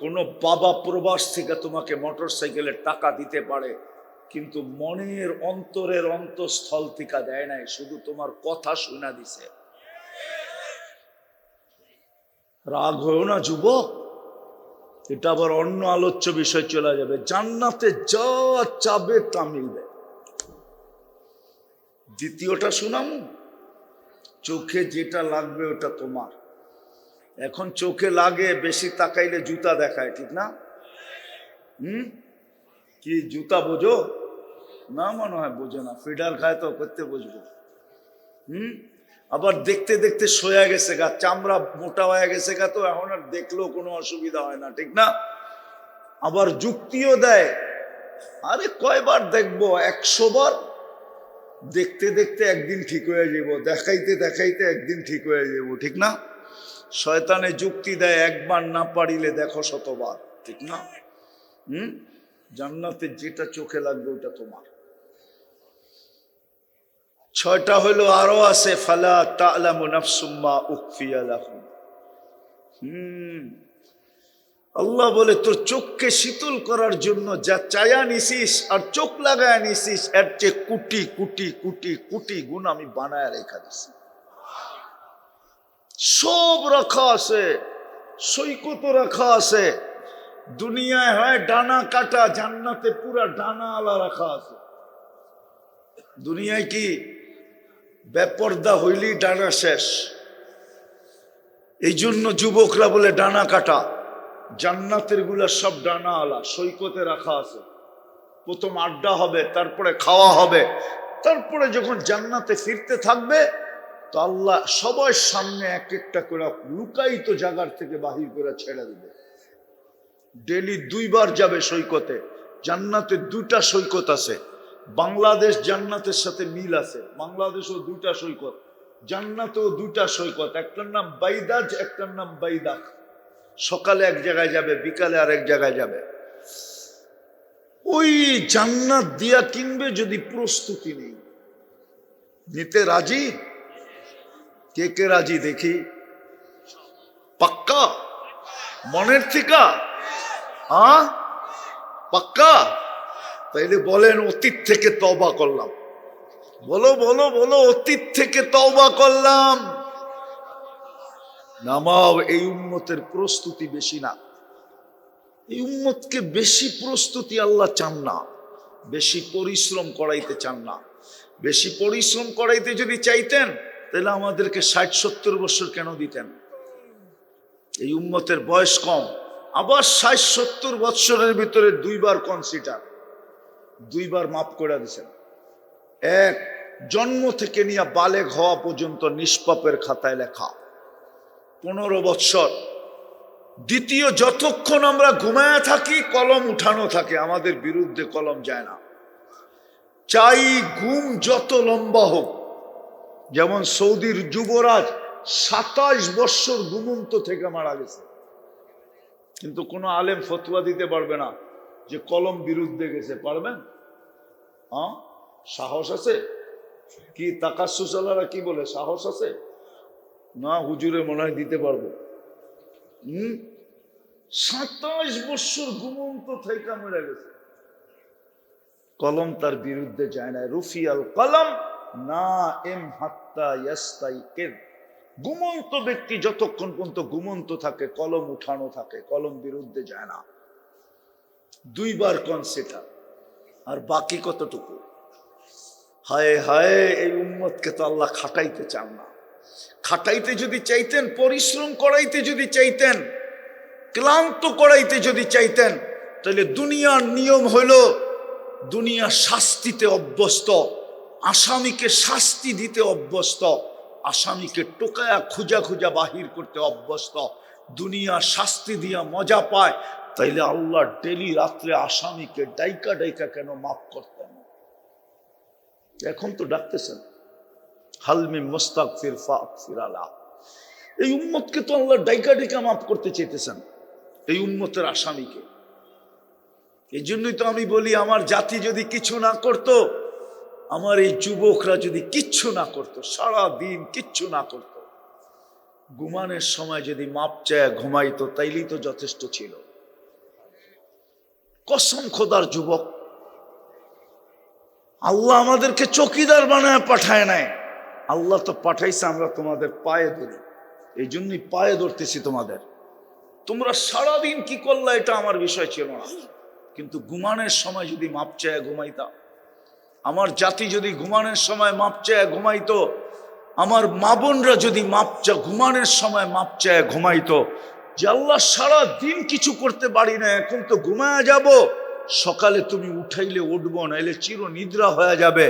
কোন বাবা প্রবাস থেকে তোমাকে মোটর সাইকেলের টাকা দিতে পারে, কিন্তু মনের অন্তরের অন্তঃস্থল থেকে দেয় নাই, শুধু তোমার কথা শোনা দিছে। রাগ হয়েও না যুবক, এটা আবার অন্য আলোচ্য বিষয় চলে যাবে। জান্নাতে যা চাবে তা মিলবে। দ্বিতীয়টা শুনাম, চোখে যেটা লাগবে ওটা তোমার। এখন চোখে লাগে, বেশি তাকাইলে জুতা দেখায়, ঠিক না? কি জুতা বোঝো না? মনে হয় বোঝো না, ফিডার খায় তো করতে বুঝবো। আবার দেখতে দেখতে সয়া গেছে গা, চামড়া মোটা হয়ে গেছে গা, তো এখন আর দেখলেও কোনো অসুবিধা হয় না, ঠিক না? আবার যুক্তিও দেয়, আরে কয়বার দেখবো? 100 বার। দেখতে দেখতে একদিন ঠিক হয়ে যাব, দেখাইতে দেখাইতে একদিন ঠিক হয়ে যাব, ঠিক না? শয়তানে যুক্তি দেয়, একবার না পারিলে দেখো 100 বার, ঠিক না? জান্নাতে যেটা চোখে লাগবে ওটা তোমার। 6টা হলো, আরো আছে, ফালা তা'লামু নাফসুম মা উখফিয়া লাহুম। আল্লাহ বলে, তোর চোখকে শীতল করার জন্য যা চায়া নিছিস আর চোখ লাগায় নিছিস, এর চেয়ে কোটি কোটি কোটি কোটি গুণ আমি বানায় রেখা দিছি। সব রাখা আছে, সৈকত রাখা আছে। দুনিয়ায় হয় ডানা কাটা, জান্নাতে পুরা ডানা আলা রাখা আছে। দুনিয়ায় কি বেপর্দা হইলি ডানা শেষ, এই জন্য যুবকরা বলে ডানা কাটা। জান্নাতের গুলা সব ডানা আলা, সৈকতে রাখা আছে। প্রথম আড্ডা হবে, তারপরে খাওয়া হবে, তারপরে যখন জান্নাতে ফিরতে থাকবে তো আল্লাহ সবার সামনে এক একটা করে লুকায়িত জায়গার থেকে বাহির করে ছেড়ে দিবে। ডেলি 2 বার যাবে সৈকতে। জান্নাতে 2টা সৈকত আছে। বাংলাদেশ জান্নাতের সাথে মিল আছে, বাংলাদেশও 2টা সৈকত, জান্নাতেও 2টা সৈকত। একটার নাম বাইদাজ, একটার নাম বাইদাক। সকালে এক জায়গায় যাবে, বিকালে আর এক জায়গায় যাবে। ওই জান্নাত দিয়া কিনবে যদি প্রস্তুতি নেই। নিতে রাজি? কে কে রাজি দেখি? পাক্কা? মনের থেকে? পাক্কা? তাইলে বলেন, অতীত থেকে তওবা করলাম। বলো বলো বলো, অতীত থেকে তওবা করলাম। নামাও। এই উম্মতের প্রস্তুতি বেশি না। এই উম্মতকে বেশি প্রস্তুতি আল্লাহ চান না, বেশি পরিশ্রম করাইতে চান না। বেশি পরিশ্রম করাইতে যদি চাইতেন তাহলে আমাদেরকে 60-70 বছর কেন দিতেন? এই উম্মতের বয়স কম, আবার 60-70 বছরের ভিতরে 2 বার কনসিডার, 2 বার মাফ করে দিয়েছেন। এক, জন্ম থেকে নিয়ে বালেগ হওয়া পর্যন্ত নিষ্পাপের খাতায় লেখা 15 বছর। দ্বিতীয়, যতক্ষণ আমরা ঘুমায় থাকি কলম উঠানো থাকে, আমাদের বিরুদ্ধে কলম যায় না। চাই ঘুম যত লম্বা হোক। যেমন সৌদির যুবরাজ 27 বছর ঘুমন্ত থেকে মারা গেছে, কিন্তু কোনো আলেম ফতোয়া দিতে পারবে না যে কলম বিরুদ্ধে গেছে। পারবেন? সাহস আছে? কি তাকাসুসালারা কি বলে, সাহস আছে না? হুজুরে মনে হয় দিতে পারবো। 27 বছর ঘুমন্ত থেকে মরে গেছে, কলম তার বিরুদ্ধে যায় না। রুফিয়াল কলম না এম হাত্তা ইয়াস্তাইকির। ঘুমন্ত ব্যক্তি যতক্ষণ পর্যন্ত ঘুমন্ত থাকে কলম উঠানো থাকে, কলম বিরুদ্ধে যায় না। 2 বার কনসিডার। আর বাকি কতটুকু? হায় হায়, এই উম্মতকে তো আল্লাহ খাটাইতে চান না। খাটাইতে যদি চাইতেন, পরিশ্রম করাইতে যদি চাইতেন, ক্লান্ত করাইতে যদি চাইতেন, তাহলে দুনিয়ার নিয়ম হইল দুনিয়া শাস্তিতে অভ্যস্ত, আসামিকে শাস্তি দিতে অভ্যস্ত, আসামিকে টোকায়া খুঁজা খুঁজা বাহির করতে অভ্যস্ত। দুনিয়া শাস্তি দিয়া মজা পায়, তাইলে আল্লাহ ডেলি রাত্রে আসামিকে ডাইকা ডাইকা কেন মাফ করতেন? এখন তো ডাকতেছেন, হালমি মুস্তাগফির ফাগফির আলা। এই উম্মতকে তো আল্লাহ ডাইকা ডাইকা মাফ করতে চাইতেছেন, এই উম্মতের আসামিকে। এই জন্যই তো আমি বলি, আমার জাতি যদি কিছু না করত, আমার এই যুবকরা যদি কিচ্ছু না করত, সারা দিন কিচ্ছু না করত, ঘুমানোর সময় যদি মাপ চায় ঘুমাইতো, তাইলেই তো যথেষ্ট ছিল। কসম খোদার যুবক, আল্লাহ আমাদেরকে চৌকিদার বানায় পাঠায় নাই, আল্লাহ তো পাঠাইছে আমরা তোমাদের পায়ে ধরি। এই জন্যই পায়ে ধরতেছি তোমাদের। তোমরা সারাদিন কি করলা এটা আমার বিষয় ছিল না, কিন্তু ঘুমানোর সময় যদি মাপ চায় ঘুমাইতা, আমার জাতি যদি ঘুমানোর সময় মাপ চায় ঘুমাইতো, আমার মা বোনরা যদি ঘুমানোর সময় মাপ চায় ঘুমাইতো, যে আল্লাহ সারা দিন কিছু করতে পারি না, এখন তো ঘুমায়া যাব, সকালে তুমি উঠাইলে উঠবো, নাইলে চির নিদ্রা হয়ে যাবে,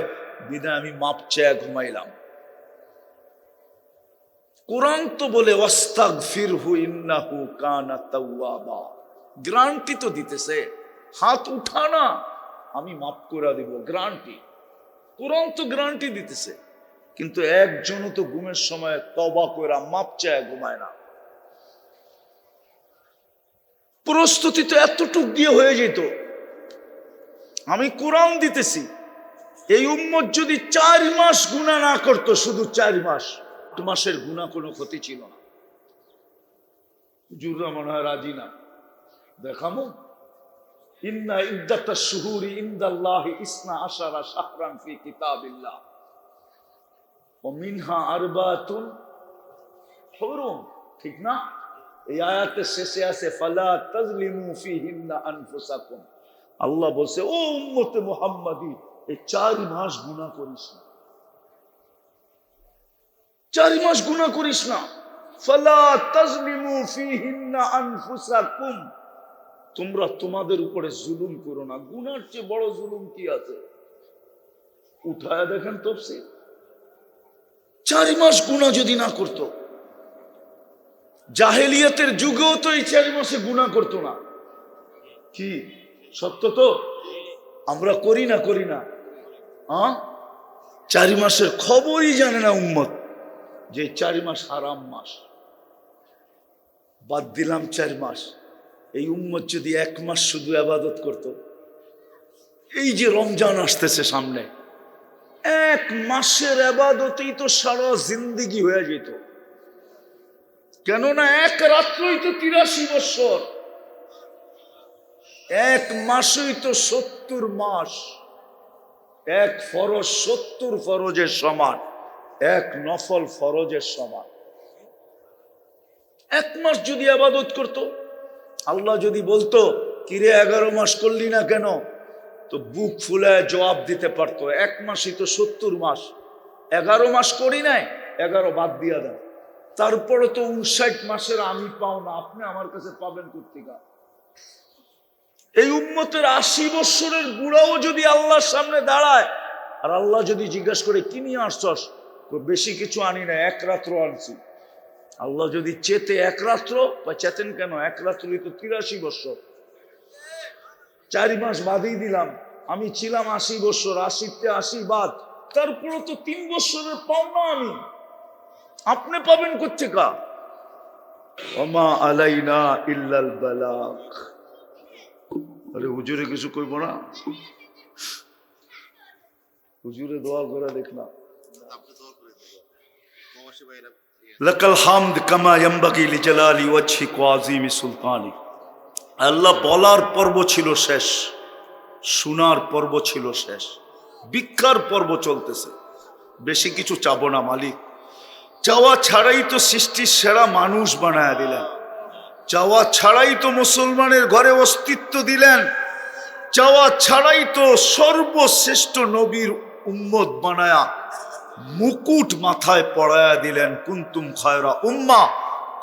বিদায় আমি মাপ চায় ঘুমাইলাম। কোরআন তো বলে ওয়াস্তাগফিরহু ইন্নাহু কানা তাওয়াবা, গ্যারান্টি তো দিতেছে, হাত উঠানা আমি মাফ করে দিব, গ্যারান্টি। কোরআন তো গ্যারান্টি দিতেছে, কিন্তু একজনও তো ঘুমের সময় তওবা কইরা মাপ চায় ঘুমায় না। প্রস্তুতি তো এতটুক দিয়ে হয়ে যেত। আমি কোরআন দিতেছি, এই উম্মত যদি 4 মাস গুনাহ না করতো, শুধু 4 মাস, 8 মাসের গুনাহ কোনো ক্ষতি ছিল না। হুজুররা মনে হয় রাজি না, দেখামো ইন্না ইদ্দাতাশ শুহুরি ইনদাল্লাহি 12 শাহরান ফি কিতাবিল্লাহ ওয়া মিনহা আরবাতুন হুরুম, ঠিক না? এই আয়াতের শেষে আছে ফালা তাজলিমু ফিহিন্না আনফুসাকুম। আল্লাহ বলছে, ও উম্মতে মুহাম্মাদি, এই 4 মাস গুনাহ করিস না, 4 মাস গুনাহ করিস না। ফালা তাজলিমু ফিহিন্না আনফুসাকুম, তোমরা তোমাদের উপরে জুলুম করো না। গুনার চেয়ে বড় জুলুম কি আছে? উঠায় দেখেন তাফসীর। 4 মাস গুনাহ যদি না করতো, জাহেলিয়াতের যুগেও তো এই 4 মাসে গুনাহ করতো না। কি সত্য তো? আমরা করি না 4 মাসের খবরই জানে না উম্মত, যে 4 মাস হারাম মাস। বাদ দিলাম 4 মাস, এই উম্মত যদি 1 মাস শুধু ইবাদত করত, এই যে রমজান আসতেছে সামনে, 1 মাসের ইবাদতেই তো সারা জিন্দেগি হয়ে যেত। কেননা 1 রাত্রই তো 83 বছর, 1 মাসই তো 70 মাস। 1 ফরজ 70 ফরজের সমান, 1 নফল ফরজের সমান। 1 মাস যদি ইবাদত করত, আল্লাহ যদি বলতো কিরে 11 মাস করলি না কেন, তো বুক ফুলায় জবাব দিতে পারতো, 1 মাসই তো 70 মাস, 11 মাস করি নাই, 11 বাদ দিয়া দেন। তারপরে তো 59 মাসের আমি পাও না, আপনি আমার কাছে পাবেন কোত্থেকে? এই উম্মতের 80 বছরের বুড়াও যদি আল্লাহর সামনে দাঁড়ায়, আর আল্লাহ যদি জিজ্ঞাসা করে কি নিয়ে আসছস, বেশি কিছু আনি না, 1 রাত্র আনছি। আল্লাহ যদি চেতে 1 রাত্র, বা চেতেন কেন, 1 রাত্রই তো 83 বছর। 4 মাস বাদই দিলাম, আমি ছিলাম 80 বছর, 80তে 80 বাদ, তারপরে তো 3 বছরের পাও না আমি, আপনি পাবেন কোত্থেকে? ওমা আলাইনা ইল্লাল বালাগ। আরে হুজুরে কিছু কইব না? হুজুরে দোয়া করে দেখলাম, লাকাল হামদ কামা ইয়ামবাগি লিজালালি ওয়াজহিক ওয়া আযীমি সুলতানি। আল্লাহ বলার পর্ব ছিল শেষ, শোনার পর্ব ছিল শেষ, ভিক্ষার পর্ব চলতেছে। বেশি কিছু চাবো না মালিক, চাওয়া ছাড়াই তো সৃষ্টির সেরা মানুষ বানায়া দিলেন, চাওয়া ছাড়াই তো মুসলমানের ঘরে অস্তিত্ব দিলেন, চাওয়া ছাড়াই তো সর্বশ্রেষ্ঠ নবীর উম্মত বানায়া মুকুট মাথায় পড়ায়া দিলেন, কুনতুম খায়রা উম্মাহ।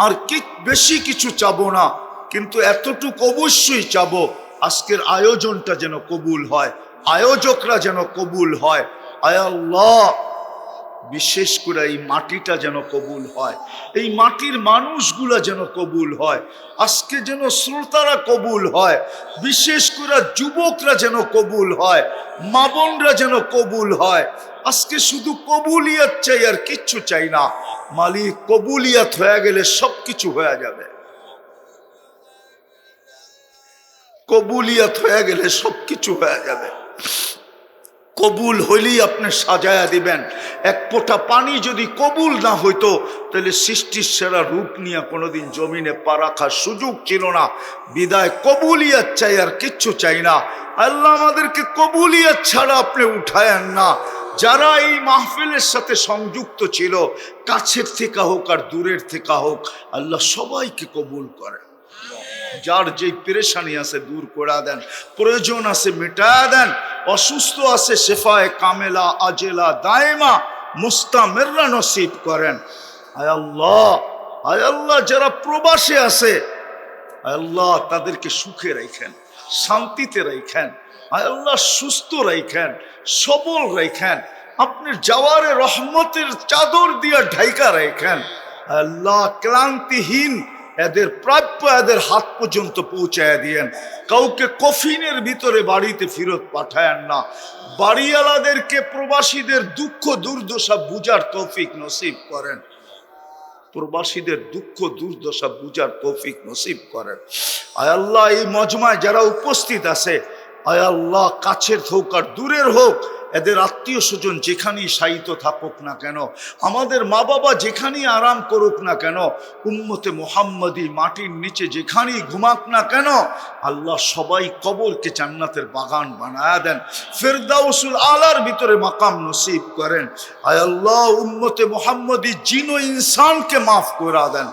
আর কি বেশি কিছু চাবো না, কিন্তু এতটুকু অবশ্যই চাবো, আজকের আয়োজনটা যেন কবুল হয়, আয়োজকরা যেন কবুল হয়। আয় আল্লাহ, বিশেষ করে এই মাটিটা যেন কবুল হয়, এই মাটির মানুষগুলা যেন কবুল হয়, আজকে যেন শ্রোতারা কবুল হয়, বিশেষ করে যুবকরা যেন কবুল হয়, মা বোনরা যেন কবুল হয়। আজকে শুধু কবুলিয়ত চাই, আর কিচ্ছু চাই না। মালিক কবুলিয়াত হয়ে গেলে সবকিছু হয়ে যাবে। কবুলিয়াত হয়ে গেলে সবকিছু হয়ে যাবে। কবুল হইলেই আপনি সাজায়া দিবেন। এক ফোঁটা পানি যদি কবুল না হইতো তাহলে সৃষ্টির সেরা রূপ নিয়ে কোনোদিন জমিনে পা রাখার সুযোগ ছিল না। বিদায় কবুলিয়াত চাই, আর কিচ্ছু চাই না। আল্লাহ আমাদেরকে কবুলিয়াত ছাড়া আপনি উঠায়েন না। যারা এই মাহফিলের সাথে সংযুক্ত ছিল, কাছের থেকে হোক আর দূরের থেকে হোক, আল্লাহ সবাইকে কবুল করেন। যার যেই পেরেশানি আছে দূর করে দেন, প্রয়োজন আছে মিটা দেন, অসুস্থ আছে শেফায়ে কামেলা আজেলা দায়েমা মুস্তামিররা নসিব করেন। আয় আল্লাহ, আয় আল্লাহ, যারা প্রবাসে আছে আয় আল্লাহ তাদেরকে সুখে রাখেন, শান্তিতে রাখেন। আয় আল্লাহ সুস্থ রাখেন, সবল রাখেন, আপনার জওয়ারে রহমতের চাদর দিয়ে ঢাইকা রাখেন। আল্লাহ ক্লান্তিহীন এদের প্রাপ্য এদের হাত পর্যন্ত পৌঁছায় দিয়েন। কাউকে কফিনের ভিতরে বাড়িতে ফেরত পাঠায়েন না। বাড়িওয়ালাদেরকে প্রবাসীদের দুঃখ দুর্দশা বুঝার তৌফিক নসিব করেন। প্রবাসীদের দুঃখ দুর্দশা বুঝার তৌফিক নসিব করেন। আয় আল্লাহ এই মজমায় যারা উপস্থিত আছে, আয় আল্লাহ কাছের হোক আর দূরের হোক, এদের আত্মীয় স্বজন যেখানেই শায়িত থাকুক না কেন, আমাদের মা বাবা যেখানেই আরাম করুক না কেন, উম্মতে মুহাম্মদী মাটির নিচে যেখানেই ঘুমাক না কেন, আল্লাহ সবাই কবরকে জান্নাতের বাগান বানায়া দেন, ফেরদাউসুল আলার ভিতরে মাকাম নসিব করেন। আয় আল্লাহ উম্মতে মুহাম্মদী জিন ও ইনসানকে মাফ করে দেন।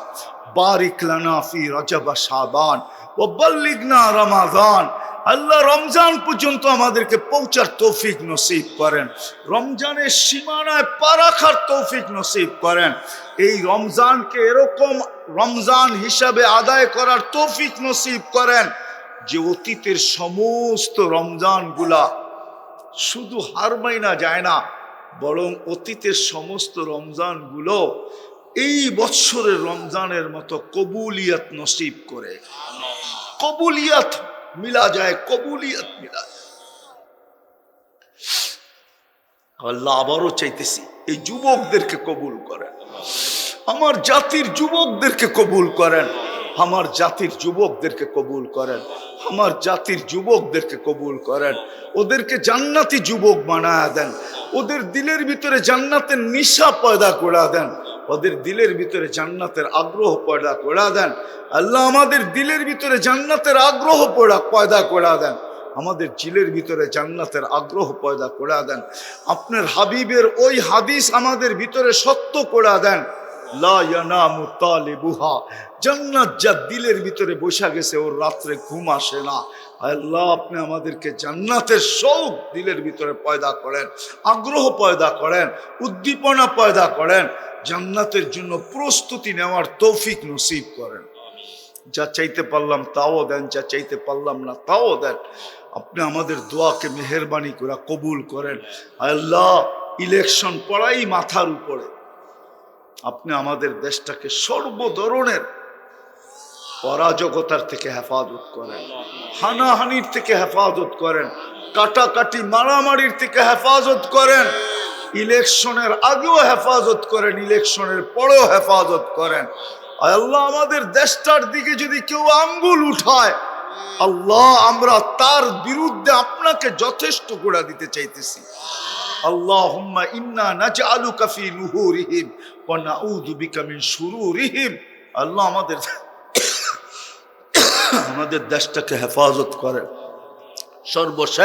বারিক লানা ফি রজব শাবান ওয়া বাল্লিগনা রমাদান। আল্লাহ রমজান পর্যন্ত আমাদেরকে পৌঁছার তৌফিক নসিব করেন। রমজানের সীমানায় পা রাখার তৌফিক নসিব করেন। এই রমজানকে এরকম রমজান হিসাবে আদায় করার তৌফিক নসিব করেন যে অতীতের সমস্ত রমজানগুলা শুধু হার মাইনা যায় না, বরং অতীতের সমস্ত রমজানগুলো এই বৎসরের রমজানের মতো কবুলিয়াত নসিব করে। কবুলিয়াত মিলা যায়, কবুলিয়াত মিলা যায়। আল্লাহ আবারও চাইতেছি এই যুবকদেরকে কবুল করেন, আমার জাতির যুবকদেরকে কবুল করেন, আমার জাতির যুবকদেরকে কবুল করেন, আমার জাতির যুবকদেরকে কবুল করেন। ওদেরকে জান্নাতি যুবক বানায়া দেন, ওদের দিলের ভিতরে জান্নাতের নিশা পয়দা করে দেন, ওদের দিলের ভিতরে জান্নাতের আগ্রহ পয়দা করে দেন। আল্লাহ আমাদের দিলের ভিতরে জান্নাতের আগ্রহ পয়দা করে দেন, আমাদের দিলের ভিতরে জান্নাতের আগ্রহ পয়দা করে দেন। আপনার হাবিবের ওই হাদিস আমাদের ভিতরে সত্য করে দেন, লা ইয়ানামু তালিবুহা, জান্নাত যা দিলের ভিতরে বসে গেছে ওর রাত্রে ঘুম আসে না। আল্লাহ আপনি আমাদেরকে জান্নাতের শৌক দিলের ভিতরে পয়দা করেন, আগ্রহ পয়দা করেন, উদ্দীপনা পয়দা করেন, জান্নাতের জন্য প্রস্তুতি নেওয়ার তৌফিক নসিব করেন। যা চাইতে পারলাম তাও দেন, যা চাইতে পারলাম না তাও দেন। আপনি আমাদের দোয়াকে মেহেরবানি করে কবুল করেন। আল্লাহ ইলেকশন পড়াই মাথার উপরে, আপনি আমাদের দেশটাকে সর্ব ধরনের অরাজকতার থেকে হেফাজত করেন, হানাহানির থেকে হেফাজত করেন, কাটাকাটি মারামারির থেকে হেফাজত করেন। ইলেকশনের আগেও হেফাজত করেন, ইলেকশনের পরেও হেফাজত করেন। আল্লাহ আমাদের দেশটার দিকে যদি কেউ আঙ্গুল উঠায়, আল্লাহ আমরা তার বিরুদ্ধে আপনাকে যথেষ্ট গোড়া দিতে চাইতেছি। আল্লাহুম্মা ইন্না নাজআলুকা ফি নুহুরিহিম ওয়া নাউযু বিকা মিন শুরুরিহিম। আল্লাহ আমাদের দেশটাকে হেফাজত করেন। সর্বশেষ